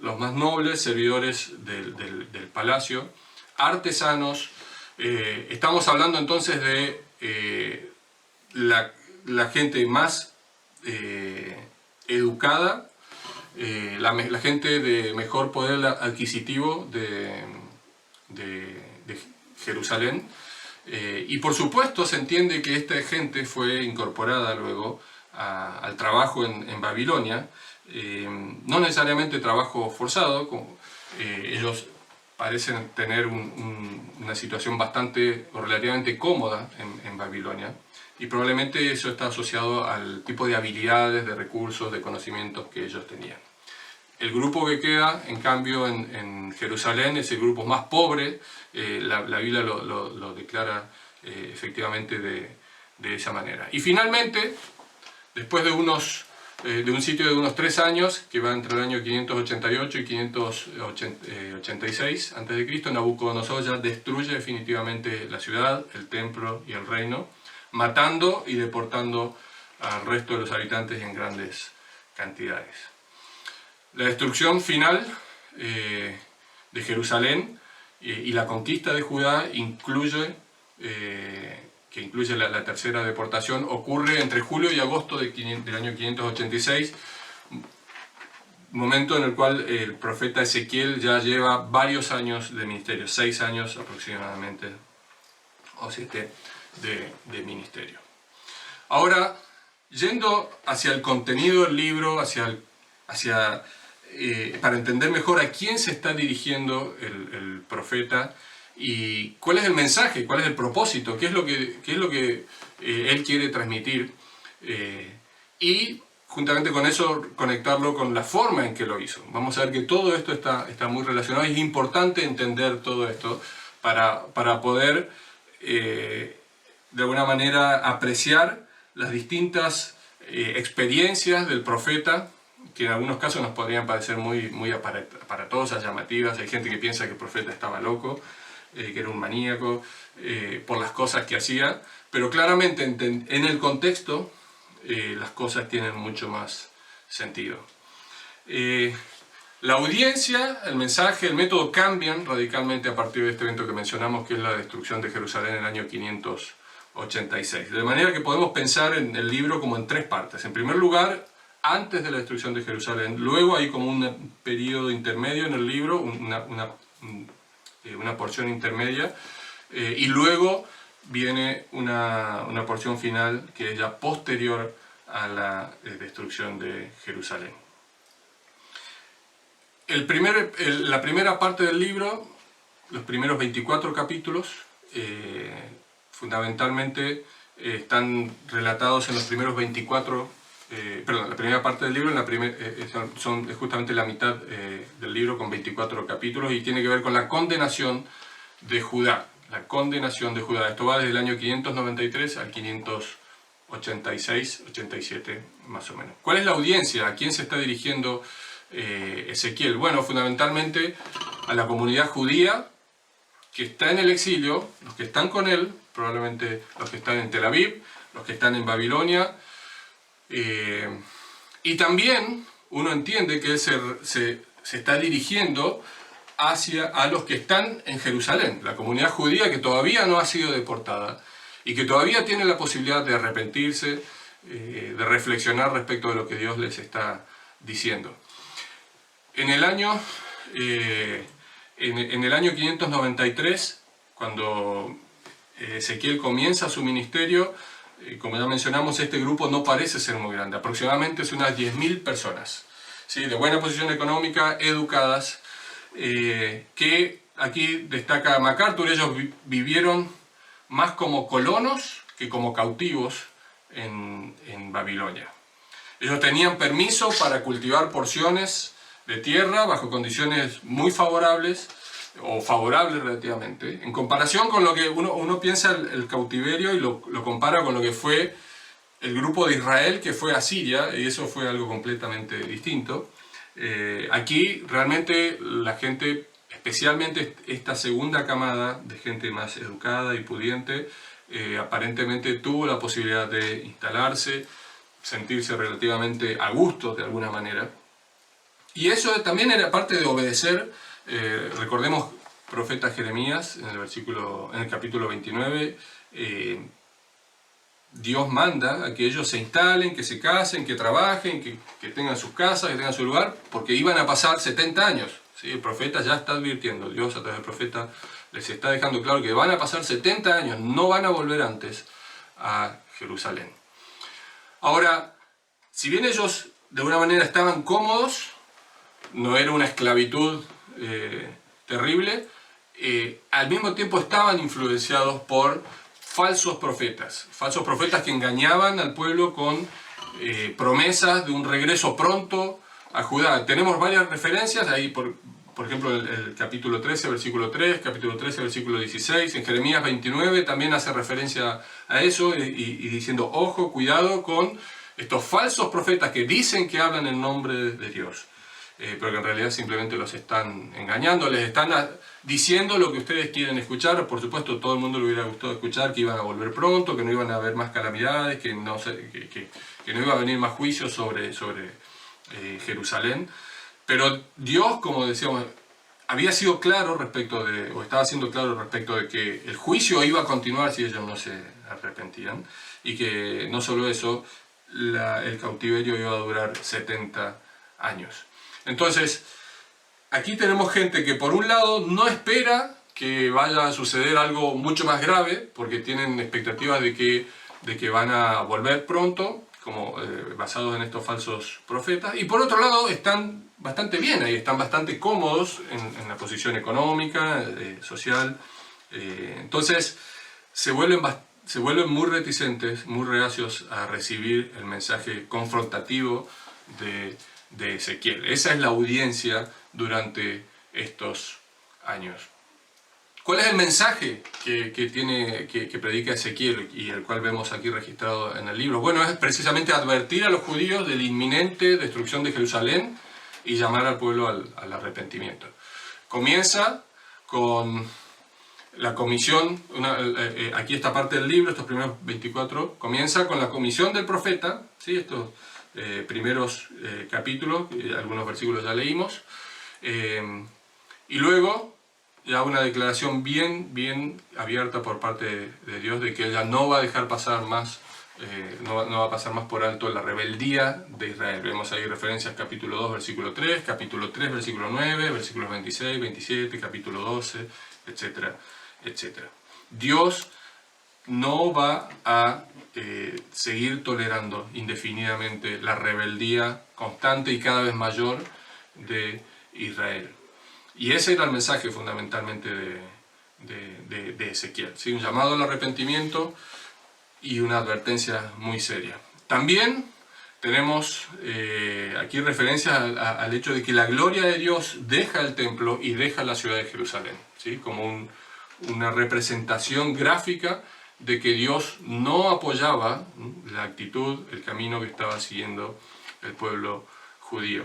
los más nobles servidores del palacio, artesanos. Estamos hablando entonces de la gente más educada, la gente de mejor poder adquisitivo de Jerusalén, y por supuesto se entiende que esta gente fue incorporada luego al trabajo en Babilonia, no necesariamente trabajo forzado, ellos parecen tener una situación bastante o relativamente cómoda en Babilonia, y probablemente eso está asociado al tipo de habilidades, de recursos, de conocimientos que ellos tenían. El grupo que queda, en cambio, en Jerusalén es el grupo más pobre. La Biblia lo declara efectivamente de esa manera. Y finalmente, después de un sitio de unos 3 años, que va entre el año 588 y 586 a.C., Nabucodonosor ya destruye definitivamente la ciudad, el templo y el reino, matando y deportando al resto de los habitantes en grandes cantidades. La destrucción final de Jerusalén y la conquista de Judá que incluye la tercera deportación, ocurre entre julio y agosto del año 586, momento en el cual el profeta Ezequiel ya lleva varios años de ministerio, 6 años aproximadamente, o 7 de ministerio. Ahora, yendo hacia el contenido del libro, para entender mejor a quién se está dirigiendo el profeta y cuál es el mensaje, cuál es el propósito, qué es lo que él quiere transmitir, y juntamente con eso conectarlo con la forma en que lo hizo. Vamos a ver que todo esto está muy relacionado, y es importante entender todo esto para poder de alguna manera apreciar las distintas experiencias del profeta, que en algunos casos nos podrían parecer muy aparatosas, llamativas. Hay gente que piensa que el profeta estaba loco, que era un maníaco, por las cosas que hacía, pero claramente en el contexto las cosas tienen mucho más sentido. La audiencia, el mensaje, el método cambian radicalmente a partir de este evento que mencionamos, que es la destrucción de Jerusalén en el año 586. De manera que podemos pensar en el libro como en 3 partes. En primer lugar, antes de la destrucción de Jerusalén. Luego hay como un periodo intermedio en el libro, una porción intermedia, y luego viene una porción final que es ya posterior a la destrucción de Jerusalén. La primera parte del libro, los primeros 24 capítulos, fundamentalmente están relatados en los primeros 24, perdón, la primera parte del libro es justamente la mitad del libro con 24 capítulos y tiene que ver con la condenación de Judá. La condenación de Judá. Esto va desde el año 593 al 586, 87 más o menos. ¿Cuál es la audiencia? ¿A quién se está dirigiendo Ezequiel? Bueno, fundamentalmente a la comunidad judía que está en el exilio, los que están con él, probablemente los que están en Tel Aviv, los que están en Babilonia, y también uno entiende que él se está dirigiendo a los que están en Jerusalén, la comunidad judía que todavía no ha sido deportada y que todavía tiene la posibilidad de arrepentirse, de reflexionar respecto de lo que Dios les está diciendo. En el año 593, cuando Ezequiel comienza su ministerio, como ya mencionamos, este grupo no parece ser muy grande, aproximadamente es unas 10.000 personas, ¿sí? De buena posición económica, educadas, que aquí destaca MacArthur. Ellos vivieron más como colonos que como cautivos en Babilonia. Ellos tenían permiso para cultivar porciones de tierra bajo condiciones muy favorables, o favorables relativamente, en comparación con lo que uno piensa el cautiverio y lo compara con lo que fue el grupo de Israel que fue a Siria, y eso fue algo completamente distinto. Aquí realmente la gente, especialmente esta segunda camada de gente más educada y pudiente, aparentemente tuvo la posibilidad de instalarse, sentirse relativamente a gusto de alguna manera. Y eso también era parte de obedecer. Recordemos profeta Jeremías en el capítulo 29, Dios manda a que ellos se instalen, que se casen, que trabajen, que tengan sus casas, que tengan su lugar, porque iban a pasar 70 años. ¿Sí? El profeta ya está advirtiendo, Dios a través del profeta les está dejando claro que van a pasar 70 años, no van a volver antes a Jerusalén. Ahora, si bien ellos de alguna manera estaban cómodos, no era una esclavitud terrible, al mismo tiempo estaban influenciados por falsos profetas que engañaban al pueblo con promesas de un regreso pronto a Judá. Tenemos varias referencias ahí, por ejemplo el capítulo 13, versículo 3, capítulo 13, versículo 16, en Jeremías 29 también hace referencia a eso y diciendo, ojo, cuidado con estos falsos profetas que dicen que hablan en nombre de Dios. Pero que en realidad simplemente los están engañando, les están diciendo lo que ustedes quieren escuchar. Por supuesto, todo el mundo le hubiera gustado escuchar que iban a volver pronto, que no iban a haber más calamidades, que no iba a venir más juicios sobre Jerusalén. Pero Dios, como decíamos, había sido claro estaba siendo claro respecto de que el juicio iba a continuar si ellos no se arrepentían, y que no solo eso, el cautiverio iba a durar 70 años. Entonces, aquí tenemos gente que por un lado no espera que vaya a suceder algo mucho más grave, porque tienen expectativas de que van a volver pronto, como basados en estos falsos profetas, y por otro lado están bastante bien ahí, están bastante cómodos en la posición económica, social. Entonces, se vuelven muy reticentes, muy reacios a recibir el mensaje confrontativo de Ezequiel. Esa es la audiencia durante estos años. ¿Cuál es el mensaje que predica Ezequiel y el cual vemos aquí registrado en el libro? Bueno, es precisamente advertir a los judíos de la inminente destrucción de Jerusalén y llamar al pueblo al arrepentimiento. Comienza con la comisión, aquí esta parte del libro, estos primeros 24, comienza con la comisión del profeta, ¿sí? Estos primeros capítulos, algunos versículos ya leímos, y luego ya una declaración bien abierta por parte de Dios de que ella no va a dejar pasar más, no va a pasar más por alto la rebeldía de Israel. Vemos ahí referencias capítulo 2, versículo 3, capítulo 3, versículo 9, versículos 26, 27, capítulo 12, etcétera, etcétera. Dios no va a seguir tolerando indefinidamente la rebeldía constante y cada vez mayor de Israel. Y ese era el mensaje fundamentalmente de Ezequiel, ¿sí? Un llamado al arrepentimiento y una advertencia muy seria. También tenemos aquí referencias al hecho de que la gloria de Dios deja el templo y deja la ciudad de Jerusalén, ¿sí? Como una representación gráfica de que Dios no apoyaba la actitud, el camino que estaba siguiendo el pueblo judío.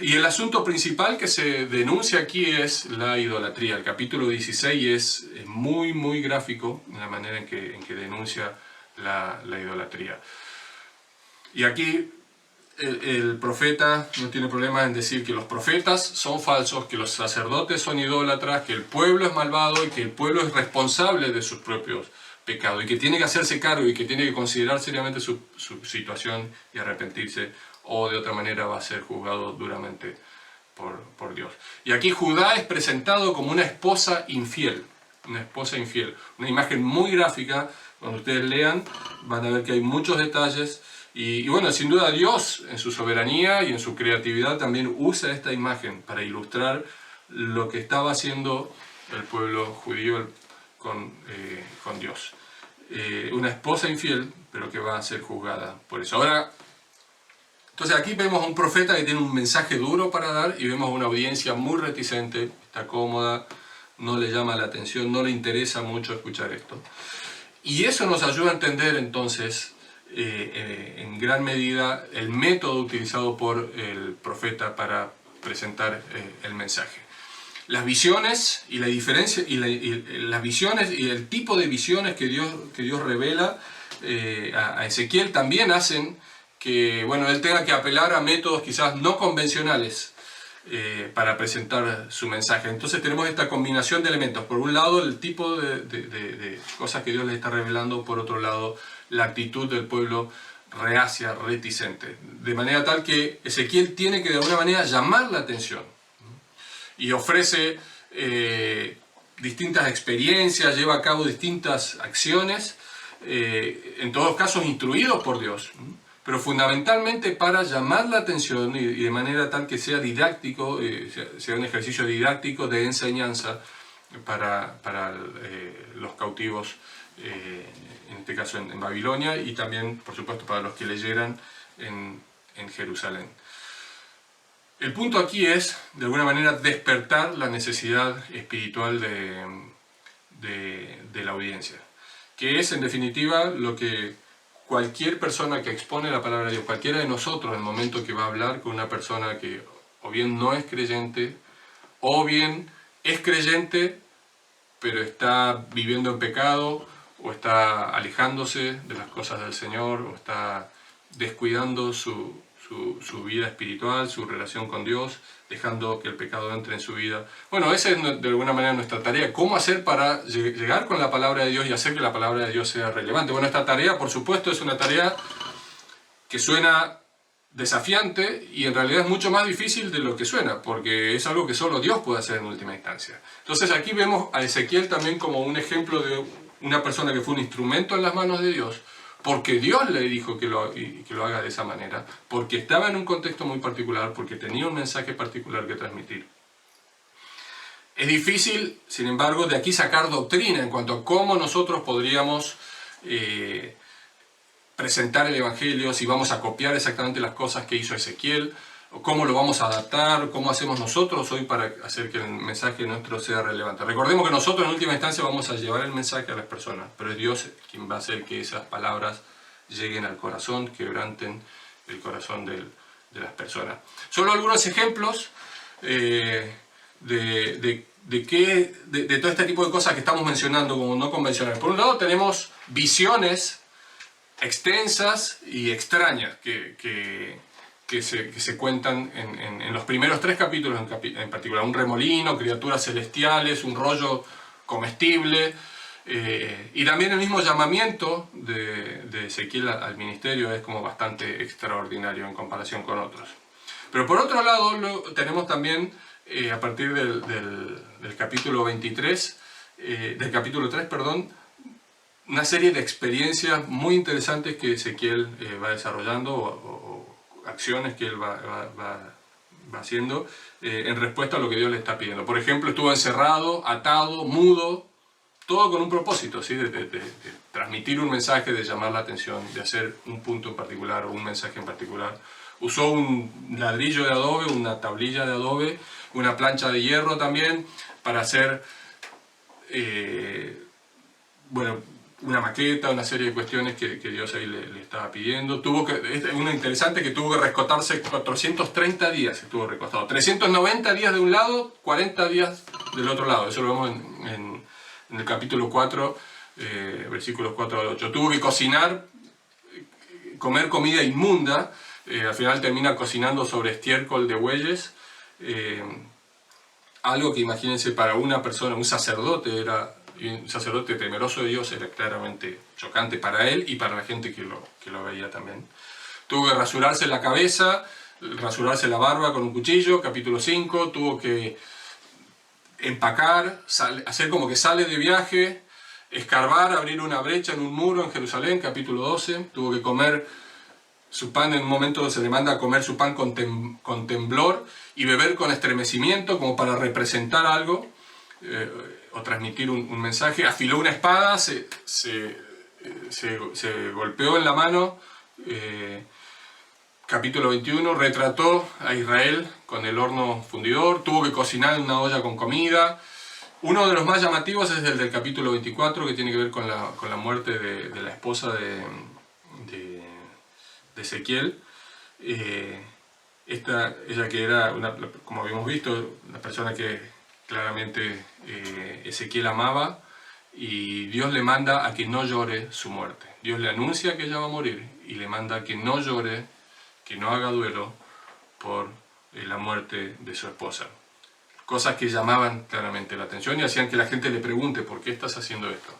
Y el asunto principal que se denuncia aquí es la idolatría. El capítulo 16 es muy, muy gráfico en la manera en que denuncia la idolatría. Y aquí el profeta no tiene problema en decir que los profetas son falsos, que los sacerdotes son idólatras, que el pueblo es malvado y que el pueblo es responsable de sus propios pecados y que tiene que hacerse cargo y que tiene que considerar seriamente su situación y arrepentirse, o de otra manera va a ser juzgado duramente por Dios. Y aquí Judá es presentado como una esposa infiel, una imagen muy gráfica. Cuando ustedes lean van a ver que hay muchos detalles. Y bueno, sin duda Dios en su soberanía y en su creatividad también usa esta imagen para ilustrar lo que estaba haciendo el pueblo judío con Dios. Una esposa infiel, pero que va a ser juzgada por eso. Ahora, entonces aquí vemos a un profeta que tiene un mensaje duro para dar y vemos una audiencia muy reticente, está cómoda, no le llama la atención, no le interesa mucho escuchar esto. Y eso nos ayuda a entender entonces en gran medida el método utilizado por el profeta para presentar el mensaje. Las visiones y la diferencia las visiones y el tipo de visiones que Dios revela a Ezequiel también hacen que, bueno, él tenga que apelar a métodos quizás no convencionales para presentar su mensaje. Entonces tenemos esta combinación de elementos. Por un lado, el tipo de cosas que Dios le está revelando. Por otro lado, la actitud del pueblo reacia, reticente. De manera tal que Ezequiel tiene que de alguna manera llamar la atención. Y ofrece distintas experiencias, lleva a cabo distintas acciones, en todos casos instruidos por Dios. Pero fundamentalmente para llamar la atención y de manera tal que sea didáctico, sea un ejercicio didáctico de enseñanza para los cautivos, en este caso en Babilonia, y también, por supuesto, para los que leyeran en Jerusalén. El punto aquí es, de alguna manera, despertar la necesidad espiritual de la audiencia, que es, en definitiva, lo que cualquier persona que expone la palabra de Dios, cualquiera de nosotros, en el momento que va a hablar con una persona que o bien no es creyente, o bien es creyente, pero está viviendo en pecado, o está alejándose de las cosas del Señor, o está descuidando su vida espiritual, su relación con Dios, dejando que el pecado entre en su vida. Bueno, esa es de alguna manera nuestra tarea. ¿Cómo hacer para llegar con la palabra de Dios y hacer que la palabra de Dios sea relevante? Bueno, esta tarea, por supuesto, es una tarea que suena desafiante y en realidad es mucho más difícil de lo que suena, porque es algo que solo Dios puede hacer en última instancia. Entonces aquí vemos a Ezequiel también como un ejemplo de una persona que fue un instrumento en las manos de Dios, porque Dios le dijo que lo haga de esa manera, porque estaba en un contexto muy particular, porque tenía un mensaje particular que transmitir. Es difícil, sin embargo, de aquí sacar doctrina en cuanto a cómo nosotros podríamos presentar el Evangelio, si vamos a copiar exactamente las cosas que hizo Ezequiel, o cómo lo vamos a adaptar, cómo hacemos nosotros hoy para hacer que el mensaje nuestro sea relevante. Recordemos que nosotros en última instancia vamos a llevar el mensaje a las personas, pero es Dios quien va a hacer que esas palabras lleguen al corazón, quebranten el corazón de las personas. Solo algunos ejemplos de todo este tipo de cosas que estamos mencionando como no convencionales. Por un lado tenemos visiones extensas y extrañas que se cuentan en los primeros 3 capítulos en particular. Un remolino, criaturas celestiales, un rollo comestible, y también el mismo llamamiento de Ezequiel al ministerio es como bastante extraordinario en comparación con otros. Pero por otro lado tenemos también a partir del capítulo 23, del capítulo 3, perdón, una serie de experiencias muy interesantes que Ezequiel va desarrollando, o acciones que él va va haciendo en respuesta a lo que Dios le está pidiendo. Por ejemplo, estuvo encerrado, atado, mudo, todo con un propósito, ¿sí? de transmitir un mensaje, de llamar la atención, de hacer un punto en particular o un mensaje en particular. Usó un ladrillo de adobe, una tablilla de adobe, una plancha de hierro también, para hacer una maqueta, una serie de cuestiones que Dios ahí le estaba pidiendo. Es una interesante que tuvo que rescotarse 430 días, estuvo recostado. 390 días de un lado, 40 días del otro lado. Eso lo vemos en el capítulo 4, versículos 4 al 8. Tuvo que cocinar, comer comida inmunda. Al final termina cocinando sobre estiércol de bueyes. Algo que, imagínense, para una persona, un sacerdote temeroso de Dios, era claramente chocante para él y para la gente que lo veía también. Tuvo que rasurarse la cabeza, rasurarse la barba con un cuchillo, capítulo 5. Tuvo que empacar, hacer como que sale de viaje, escarbar, abrir una brecha en un muro en Jerusalén, capítulo 12. Tuvo que comer su pan, en un momento se le manda a comer su pan con temblor y beber con estremecimiento, como para representar algo o transmitir un mensaje. Afiló una espada, se golpeó en la mano, capítulo 21, retrató a Israel con el horno fundidor, tuvo que cocinar en una olla con comida. Uno de los más llamativos es el del capítulo 24, que tiene que ver con la muerte de la esposa de Ezequiel. Ella que era, como habíamos visto, una persona que claramente Ezequiel amaba, y Dios le manda a que no llore su muerte. Dios le anuncia que ella va a morir y le manda a que no llore, que no haga duelo por la muerte de su esposa. Cosas que llamaban claramente la atención y hacían que la gente le pregunte: ¿por qué estás haciendo esto?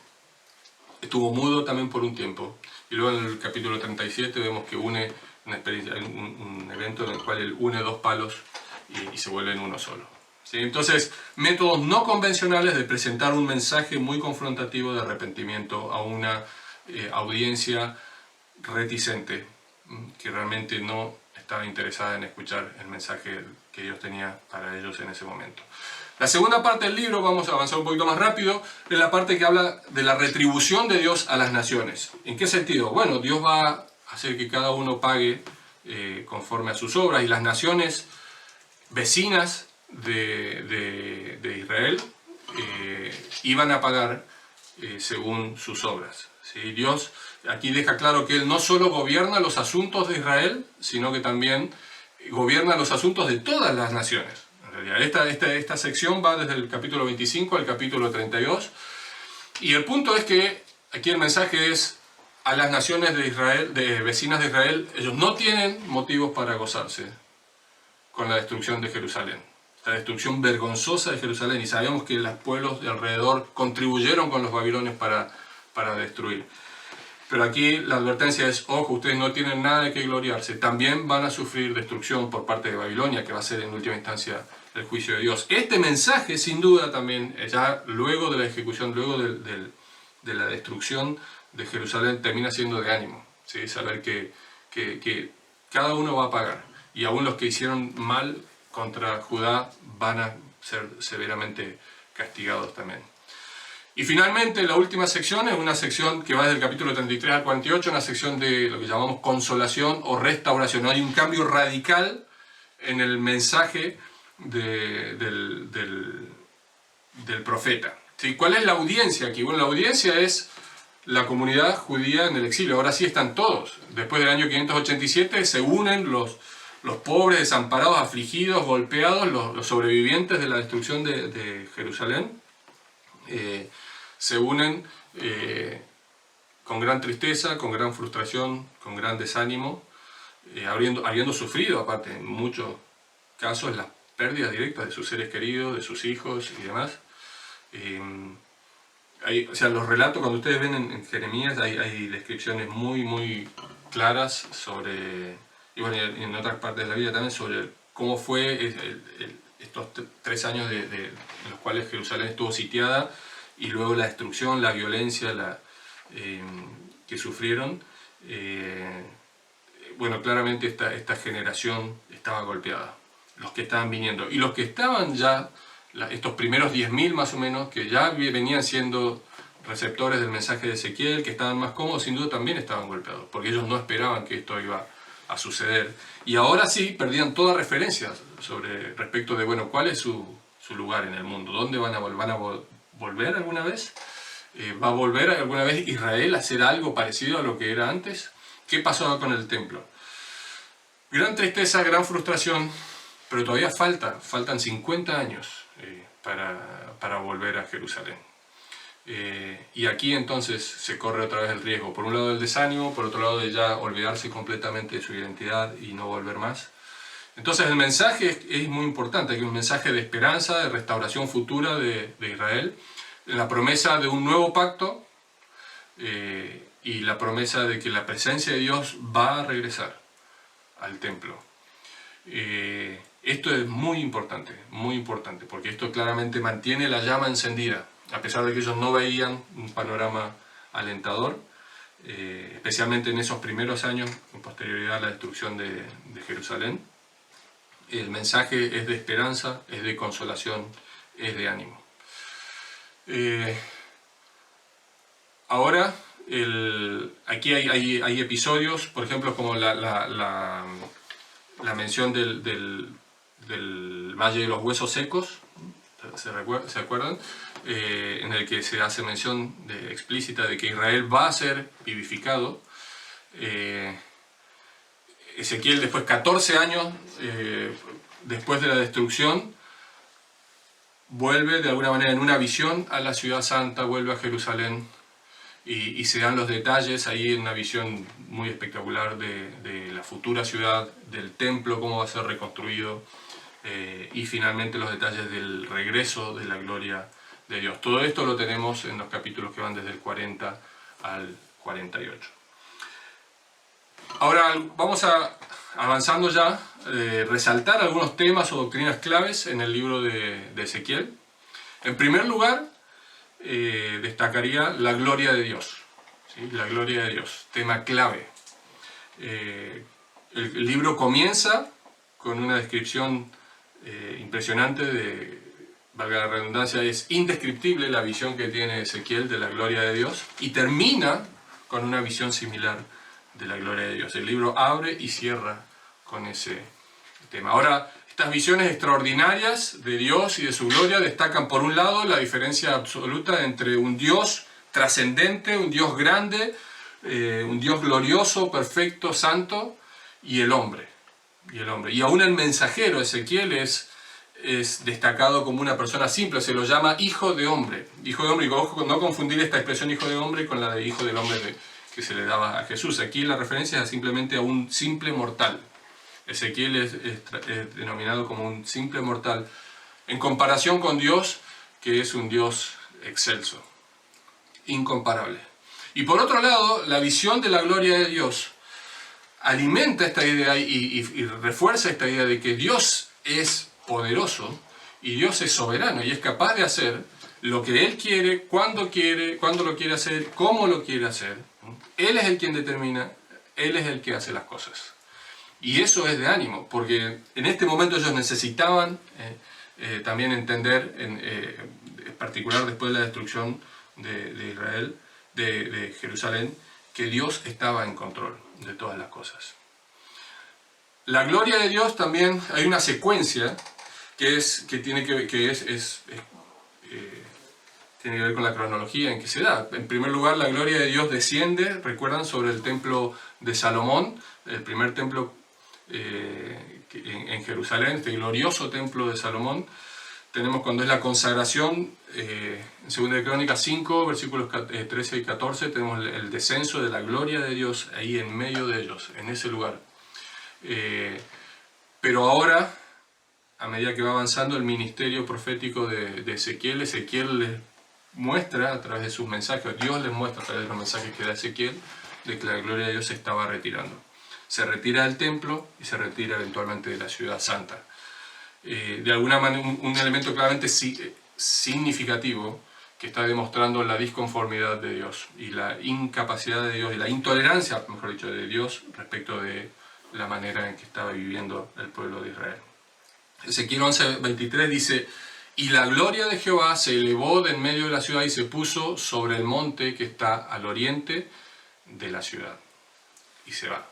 Estuvo mudo también por un tiempo, y luego en el capítulo 37 vemos que une una experiencia, un evento en el cual él une dos palos y se vuelven uno solo. ¿Sí? Entonces, métodos no convencionales de presentar un mensaje muy confrontativo de arrepentimiento a una audiencia reticente, que realmente no estaba interesada en escuchar el mensaje que Dios tenía para ellos en ese momento. La segunda parte del libro, vamos a avanzar un poquito más rápido, es la parte que habla de la retribución de Dios a las naciones. ¿En qué sentido? Bueno, Dios va a hacer que cada uno pague conforme a sus obras, y las naciones vecinas de Israel iban a pagar según sus obras. ¿Sí? Dios aquí deja claro que Él no solo gobierna los asuntos de Israel, sino que también gobierna los asuntos de todas las naciones. En realidad, esta sección va desde el capítulo 25 al capítulo 32, y el punto es que aquí el mensaje es a las naciones de Israel, vecinas de Israel: ellos no tienen motivos para gozarse con la destrucción de Jerusalén, la destrucción vergonzosa de Jerusalén, y sabemos que los pueblos de alrededor contribuyeron con los babilonios para destruir. Pero aquí la advertencia es: ojo, ustedes no tienen nada de qué gloriarse, también van a sufrir destrucción por parte de Babilonia, que va a ser en última instancia el juicio de Dios. Este mensaje, sin duda, también, ya luego de la ejecución, luego de la destrucción de Jerusalén, termina siendo de ánimo, ¿sí? Saber que cada uno va a pagar, y aún los que hicieron mal contra Judá van a ser severamente castigados también. Y finalmente, la última sección es una sección que va desde el capítulo 33 al 48, una sección de lo que llamamos consolación o restauración. Hay un cambio radical en el mensaje del profeta. ¿Sí? ¿Cuál es la audiencia aquí? Bueno, la audiencia es la comunidad judía en el exilio. Ahora sí están todos. Después del año 587 se unen los pobres, desamparados, afligidos, golpeados, los sobrevivientes de la destrucción de Jerusalén. Se unen con gran tristeza, con gran frustración, con gran desánimo, habiendo sufrido, aparte, en muchos casos, las pérdidas directas de sus seres queridos, de sus hijos y demás. Los relatos, cuando ustedes ven en Jeremías, hay descripciones muy, muy claras sobre, y bueno, en otras partes de la Biblia también, sobre cómo fue estos 3 años en los cuales Jerusalén estuvo sitiada, y luego la destrucción, la violencia que sufrieron. Bueno, claramente esta generación estaba golpeada. los que estaban viniendo. Y los que estaban ya, estos primeros 10.000 más o menos, que ya venían siendo receptores del mensaje de Ezequiel, que estaban más cómodos, sin duda también estaban golpeados, porque ellos no esperaban que esto iba a suceder. Y ahora sí perdían toda referencia respecto de, bueno, cuál es su lugar en el mundo, dónde van a volver alguna vez. ¿Va a volver alguna vez Israel a hacer algo parecido a lo que era antes? ¿Qué pasó con el templo? Gran tristeza, gran frustración, pero todavía faltan 50 años para volver a Jerusalén. Y aquí entonces se corre otra vez el riesgo, por un lado del desánimo, por otro lado de ya olvidarse completamente de su identidad y no volver más. Entonces el mensaje es muy importante, que es un mensaje de esperanza, de restauración futura de Israel, la promesa de un nuevo pacto y la promesa de que la presencia de Dios va a regresar al templo. Esto es muy importante, porque esto claramente mantiene la llama encendida, a pesar de que ellos no veían un panorama alentador, especialmente en esos primeros años, con posterioridad a la destrucción de Jerusalén. El mensaje es de esperanza, es de consolación, es de ánimo. Ahora, aquí hay episodios, por ejemplo, como la mención del Valle de los Huesos Secos, ¿se acuerdan? En el que se hace mención explícita de que Israel va a ser vivificado. Ezequiel, después 14 años después de la destrucción, vuelve de alguna manera en una visión a la ciudad santa, vuelve a Jerusalén y se dan los detalles ahí en una visión muy espectacular de la futura ciudad, del templo, cómo va a ser reconstruido y finalmente los detalles del regreso de la gloria de Dios. Todo esto lo tenemos en los capítulos que van desde el 40 al 48. Ahora vamos avanzando ya, resaltar algunos temas o doctrinas claves en el libro de Ezequiel. En primer lugar, destacaría la gloria de Dios, ¿sí? La gloria de Dios, tema clave. El libro comienza con una descripción impresionante valga la redundancia, es indescriptible la visión que tiene Ezequiel de la gloria de Dios, y termina con una visión similar de la gloria de Dios. El libro abre y cierra con ese tema. Ahora, estas visiones extraordinarias de Dios y de su gloria destacan, por un lado, la diferencia absoluta entre un Dios trascendente, un Dios grande, un Dios glorioso, perfecto, santo, y el hombre. Y aún el mensajero Ezequiel es destacado como una persona simple, se lo llama hijo de hombre. Hijo de hombre, y ojo, no confundir esta expresión hijo de hombre con la de hijo del hombre que se le daba a Jesús. Aquí la referencia es simplemente a un simple mortal. Ezequiel es denominado como un simple mortal en comparación con Dios, que es un Dios excelso, incomparable. Y por otro lado, la visión de la gloria de Dios alimenta esta idea y refuerza esta idea de que Dios es poderoso y Dios es soberano y es capaz de hacer lo que Él quiere, cuando lo quiere hacer, cómo lo quiere hacer. Él es el quien determina, Él es el que hace las cosas. Y eso es de ánimo, porque en este momento ellos necesitaban también entender, en particular después de la destrucción de Israel, de Jerusalén, que Dios estaba en control de todas las cosas. La gloria de Dios también, hay una secuencia tiene que ver con la cronología en que se da. En primer lugar, la gloria de Dios desciende, recuerdan, sobre el templo de Salomón, el primer templo en Jerusalén, este glorioso templo de Salomón. Tenemos cuando es la consagración, en 2 de Crónicas 5, versículos 13 y 14, tenemos el descenso de la gloria de Dios ahí en medio de ellos, en ese lugar. Pero ahora, a medida que va avanzando el ministerio profético de Ezequiel, Ezequiel les muestra a través de sus mensajes, Dios les muestra a través de los mensajes que da Ezequiel, de que la gloria de Dios se estaba retirando. Se retira del templo y se retira eventualmente de la ciudad santa. De alguna manera, un elemento claramente significativo que está demostrando la disconformidad de Dios y la incapacidad de Dios y la intolerancia, mejor dicho, de Dios respecto de la manera en que estaba viviendo el pueblo de Israel. Ezequiel 11:23 dice: y la gloria de Jehová se elevó de en medio de la ciudad y se puso sobre el monte que está al oriente de la ciudad. Y se va.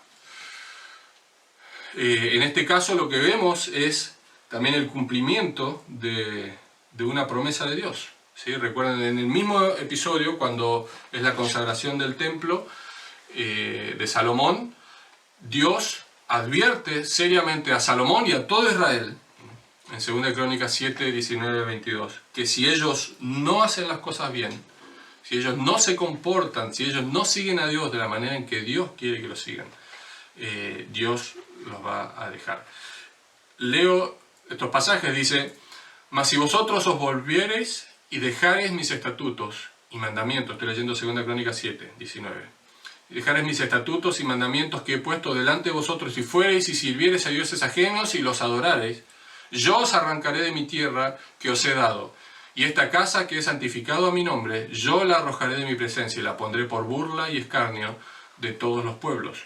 En este caso lo que vemos es también el cumplimiento de una promesa de Dios. ¿Sí? Recuerden, en el mismo episodio, cuando es la consagración del templo de Salomón, Dios advierte seriamente a Salomón y a todo Israel, en 2 Crónicas 7, 19, 22, que si ellos no hacen las cosas bien, si ellos no se comportan, si ellos no siguen a Dios de la manera en que Dios quiere que lo sigan, Dios los va a dejar. Leo estos pasajes, dice: mas si vosotros os volviereis y dejareis mis estatutos y mandamientos, estoy leyendo 2 Crónicas 7, 19, y dejareis mis estatutos y mandamientos que he puesto delante de vosotros, y fuereis y sirviereis a dioses ajenos y los adorareis, yo os arrancaré de mi tierra que os he dado, y esta casa que he santificado a mi nombre, yo la arrojaré de mi presencia y la pondré por burla y escarnio de todos los pueblos.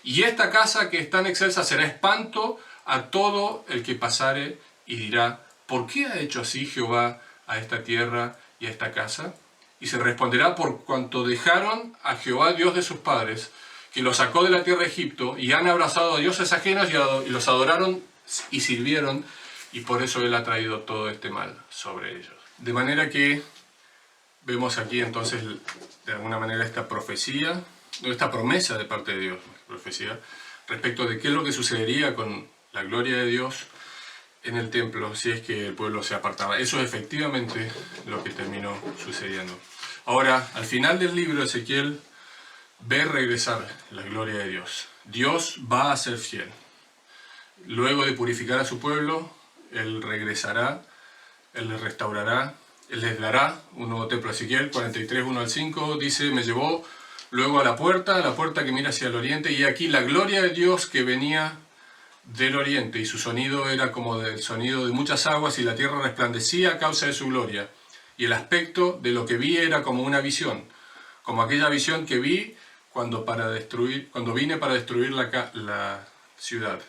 Y esta casa que es tan excelsa será espanto a todo el que pasare y dirá: ¿por qué ha hecho así Jehová a esta tierra y a esta casa? Y se responderá: por cuanto dejaron a Jehová Dios de sus padres, que los sacó de la tierra de Egipto, y han abrazado a dioses ajenos y los adoraron y sirvieron, y por eso Él ha traído todo este mal sobre ellos. De manera que vemos aquí entonces de alguna manera esta profecía, esta promesa de parte de Dios, profecía, respecto de qué es lo que sucedería con la gloria de Dios en el templo si es que el pueblo se apartaba. Eso es efectivamente lo que terminó sucediendo. Ahora, al final del libro, Ezequiel ve regresar la gloria de Dios. Dios va a ser fiel. Luego de purificar a su pueblo, Él regresará, Él les restaurará, Él les dará un nuevo templo. Ezequiel 43, 1 al 5 dice: me llevó luego a la puerta que mira hacia el oriente, y aquí la gloria de Dios que venía del oriente, y su sonido era como del sonido de muchas aguas, y la tierra resplandecía a causa de su gloria. Y el aspecto de lo que vi era como una visión, como aquella visión que vi cuando vine para destruir la ciudad.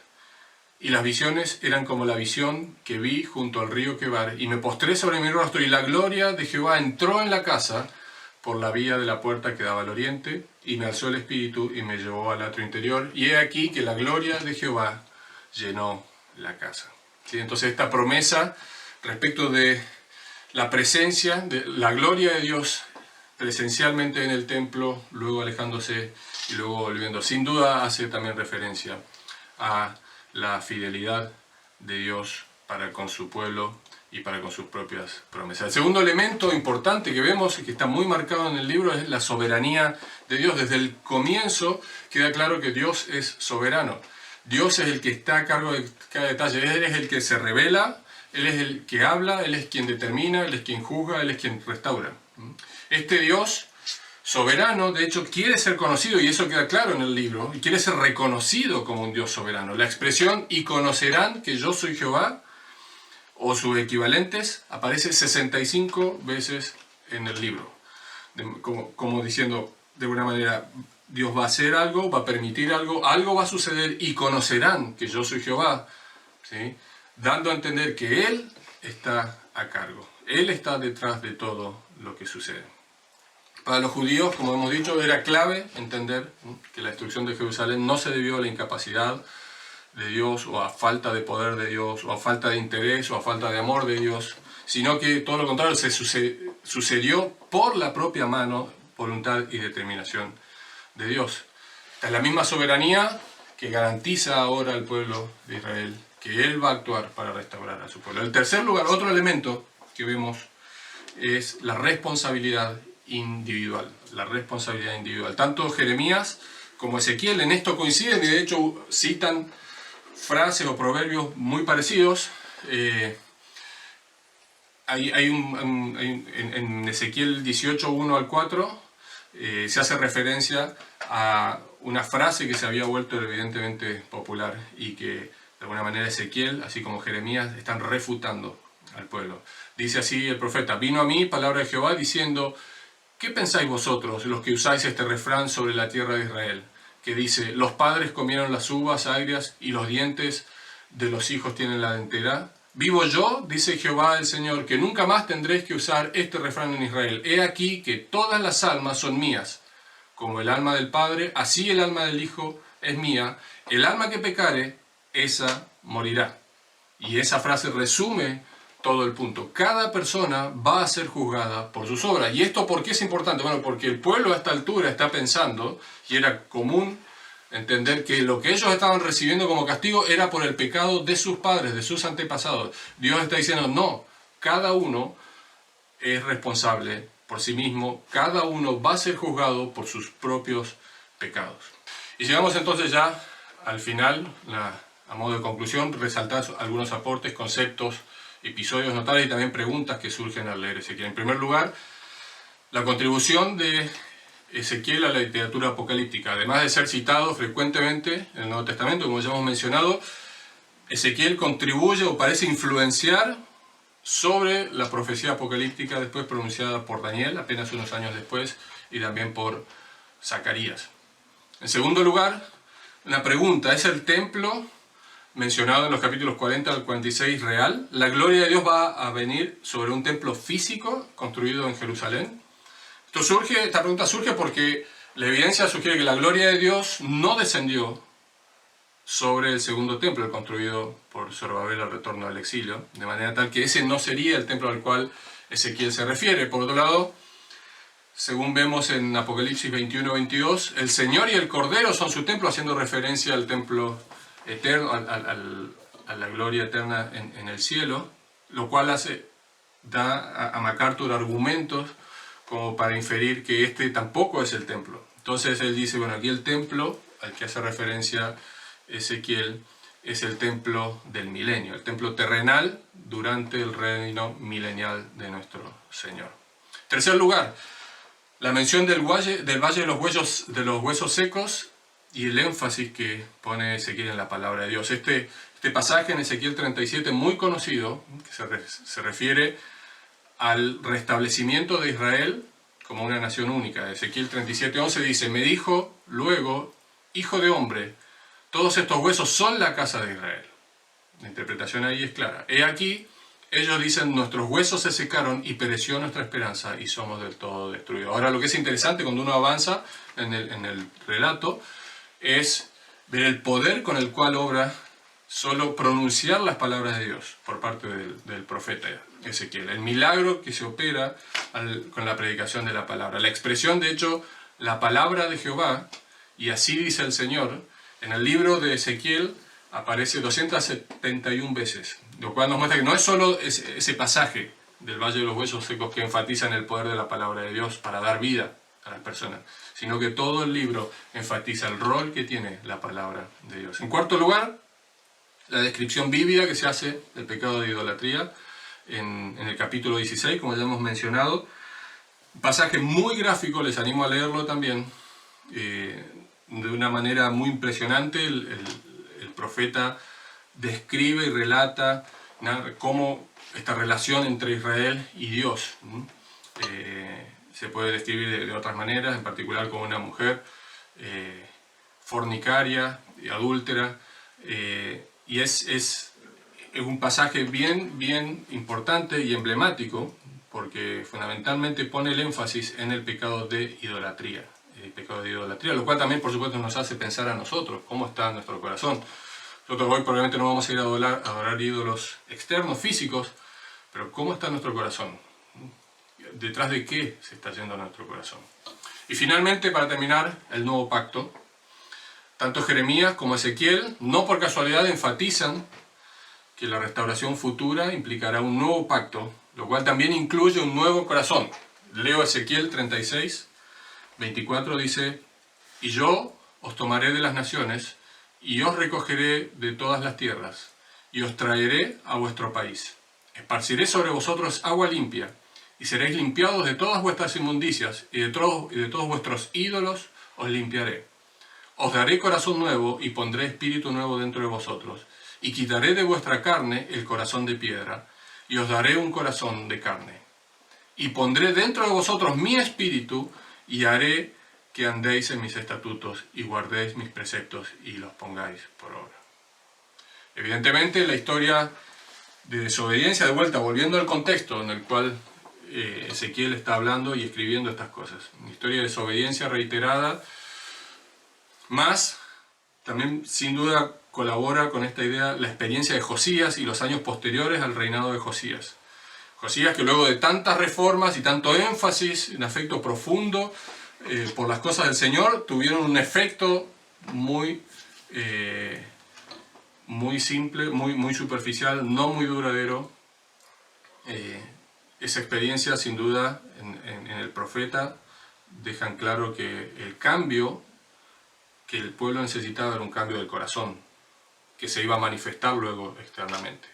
Y las visiones eran como la visión que vi junto al río Quebar, y me postré sobre mi rostro, y la gloria de Jehová entró en la casa por la vía de la puerta que daba al oriente, y me alzó el espíritu y me llevó al atrio interior, y he aquí que la gloria de Jehová llenó la casa. ¿Sí? Entonces esta promesa respecto de la presencia, de la gloria de Dios presencialmente en el templo, luego alejándose y luego volviendo, sin duda hace también referencia a la fidelidad de Dios para con su pueblo y para con sus propias promesas. El segundo elemento importante que vemos y que está muy marcado en el libro es la soberanía de Dios. Desde el comienzo queda claro que Dios es soberano. Dios es el que está a cargo de cada detalle. Él es el que se revela, Él es el que habla, Él es quien determina, Él es quien juzga, Él es quien restaura. Este Dios soberano, de hecho, quiere ser conocido, y eso queda claro en el libro, y quiere ser reconocido como un Dios soberano. La expresión "y conocerán que yo soy Jehová", o sus equivalentes, aparece 65 veces en el libro, como diciendo, de alguna manera, Dios va a hacer algo, va a permitir algo, algo va a suceder, y conocerán que yo soy Jehová, ¿sí? Dando a entender que Él está a cargo, Él está detrás de todo lo que sucede. Para los judíos, como hemos dicho, era clave entender que la destrucción de Jerusalén no se debió a la incapacidad de Dios, o a falta de poder de Dios, o a falta de interés, o a falta de amor de Dios, sino que todo lo contrario, se sucedió por la propia mano, voluntad y determinación de Dios. Esta es la misma soberanía que garantiza ahora al pueblo de Israel que Él va a actuar para restaurar a su pueblo. En tercer lugar, otro elemento que vemos es la responsabilidad individual. La responsabilidad individual. Tanto Jeremías como Ezequiel en esto coinciden, y de hecho citan frases o proverbios muy parecidos. En Ezequiel 18, 1 al 4, se hace referencia a una frase que se había vuelto evidentemente popular, y que de alguna manera Ezequiel, así como Jeremías, están refutando al pueblo. Dice así el profeta: vino a mí palabra de Jehová diciendo: ¿qué pensáis vosotros, los que usáis este refrán sobre la tierra de Israel? Que dice: los padres comieron las uvas agrias, y los dientes de los hijos tienen la dentera. Vivo yo, dice Jehová el Señor, que nunca más tendréis que usar este refrán en Israel. He aquí que todas las almas son mías, como el alma del Padre, así el alma del Hijo es mía. El alma que pecare, esa morirá. Y esa frase resume todo el punto. Cada persona va a ser juzgada por sus obras. ¿Y esto por qué es importante? Bueno, porque el pueblo a esta altura está pensando, y era común entender que lo que ellos estaban recibiendo como castigo era por el pecado de sus padres, de sus antepasados. Dios está diciendo, no, cada uno es responsable por sí mismo, cada uno va a ser juzgado por sus propios pecados. Y llegamos entonces ya al final, a modo de conclusión, resaltar algunos aportes, conceptos, episodios notables y también preguntas que surgen al leer Ezequiel. En primer lugar, la contribución de Ezequiel a la literatura apocalíptica. Además de ser citado frecuentemente en el Nuevo Testamento, como ya hemos mencionado, Ezequiel contribuye o parece influenciar sobre la profecía apocalíptica después pronunciada por Daniel, apenas unos años después, y también por Zacarías. En segundo lugar, una pregunta: ¿es el templo mencionado en los capítulos 40 al 46 real? ¿La gloria de Dios va a venir sobre un templo físico construido en Jerusalén? Esta pregunta surge porque la evidencia sugiere que la gloria de Dios no descendió sobre el segundo templo construido por Zorobabel al retorno del exilio, de manera tal que ese no sería el templo al cual Ezequiel se refiere. Por otro lado, según vemos en Apocalipsis 21-22, el Señor y el Cordero son su templo, haciendo referencia al templo eterno, a la gloria eterna en el cielo, lo cual da a MacArthur argumentos como para inferir que este tampoco es el templo. Entonces él dice, bueno, aquí el templo al que hace referencia Ezequiel es el templo del milenio, el templo terrenal durante el reino milenial de nuestro Señor. En tercer lugar, la mención del valle de los huesos secos y el énfasis que pone Ezequiel en la palabra de Dios. Este pasaje en Ezequiel 37, muy conocido, que se refiere al restablecimiento de Israel como una nación única. Ezequiel 37:11 dice, me dijo luego, hijo de hombre, todos estos huesos son la casa de Israel. La interpretación ahí es clara. He aquí, ellos dicen, nuestros huesos se secaron y pereció nuestra esperanza y somos del todo destruidos. Ahora, lo que es interesante cuando uno avanza en el relato es ver el poder con el cual obra solo pronunciar las palabras de Dios por parte del profeta Ezequiel. El milagro que se opera con la predicación de la palabra. La expresión, de hecho, la palabra de Jehová, y así dice el Señor, en el libro de Ezequiel aparece 271 veces, lo cual nos muestra que no es solo ese pasaje del Valle de los Huesos Secos que enfatiza en el poder de la palabra de Dios para dar vida a las personas, sino que todo el libro enfatiza el rol que tiene la palabra de Dios. En cuarto lugar, la descripción bíblica que se hace del pecado de idolatría en el capítulo 16, como ya hemos mencionado. Un pasaje muy gráfico, les animo a leerlo también. De una manera muy impresionante, el profeta describe y relata cómo esta relación entre Israel y Dios se puede describir de otras maneras, en particular como una mujer fornicaria y adúltera. Y es un pasaje bien importante y emblemático, porque fundamentalmente pone el énfasis en el pecado de idolatría. El pecado de idolatría, lo cual también, por supuesto, nos hace pensar a nosotros, cómo está nuestro corazón. Nosotros hoy probablemente no vamos a ir a adorar ídolos externos, físicos, pero ¿cómo está nuestro corazón? ¿Detrás de qué se está yendo nuestro corazón? Y finalmente, para terminar, el nuevo pacto. Tanto Jeremías como Ezequiel, no por casualidad, enfatizan que la restauración futura implicará un nuevo pacto, lo cual también incluye un nuevo corazón. Leo Ezequiel 36, 24, dice, y yo os tomaré de las naciones, y os recogeré de todas las tierras, y os traeré a vuestro país. Esparciré sobre vosotros agua limpia, y seréis limpiados de todas vuestras inmundicias, y de todos vuestros ídolos os limpiaré. Os daré corazón nuevo, y pondré espíritu nuevo dentro de vosotros, y quitaré de vuestra carne el corazón de piedra, y os daré un corazón de carne. Y pondré dentro de vosotros mi espíritu, y haré que andéis en mis estatutos, y guardéis mis preceptos, y los pongáis por obra. Evidentemente, la historia de desobediencia, de vuelta, volviendo al contexto en el cual Ezequiel está hablando y escribiendo estas cosas. Una historia de desobediencia reiterada, más también sin duda colabora con esta idea la experiencia de Josías y los años posteriores al reinado de Josías. Josías, que luego de tantas reformas y tanto énfasis, un afecto profundo por las cosas del Señor, tuvieron un efecto muy simple, muy superficial, no muy duradero. Esa experiencia, sin duda, en el profeta, dejan claro que el cambio que el pueblo necesitaba era un cambio del corazón, que se iba a manifestar luego externamente.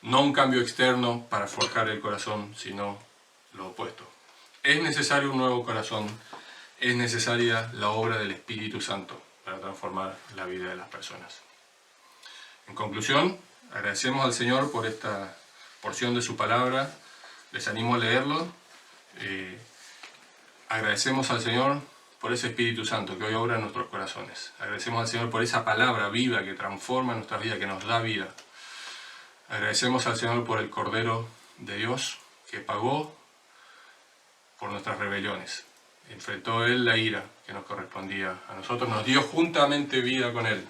No un cambio externo para forjar el corazón, sino lo opuesto. Es necesario un nuevo corazón, es necesaria la obra del Espíritu Santo para transformar la vida de las personas. En conclusión, agradecemos al Señor por esta porción de su palabra, les animo a leerlo. Agradecemos al Señor por ese Espíritu Santo que hoy obra en nuestros corazones. Agradecemos al Señor por esa palabra viva que transforma nuestra vida, que nos da vida. Agradecemos al Señor por el Cordero de Dios que pagó por nuestras rebeliones. Enfrentó Él la ira que nos correspondía a nosotros, nos dio juntamente vida con Él.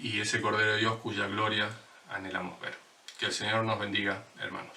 Y ese Cordero de Dios cuya gloria anhelamos ver. Que el Señor nos bendiga, hermanos.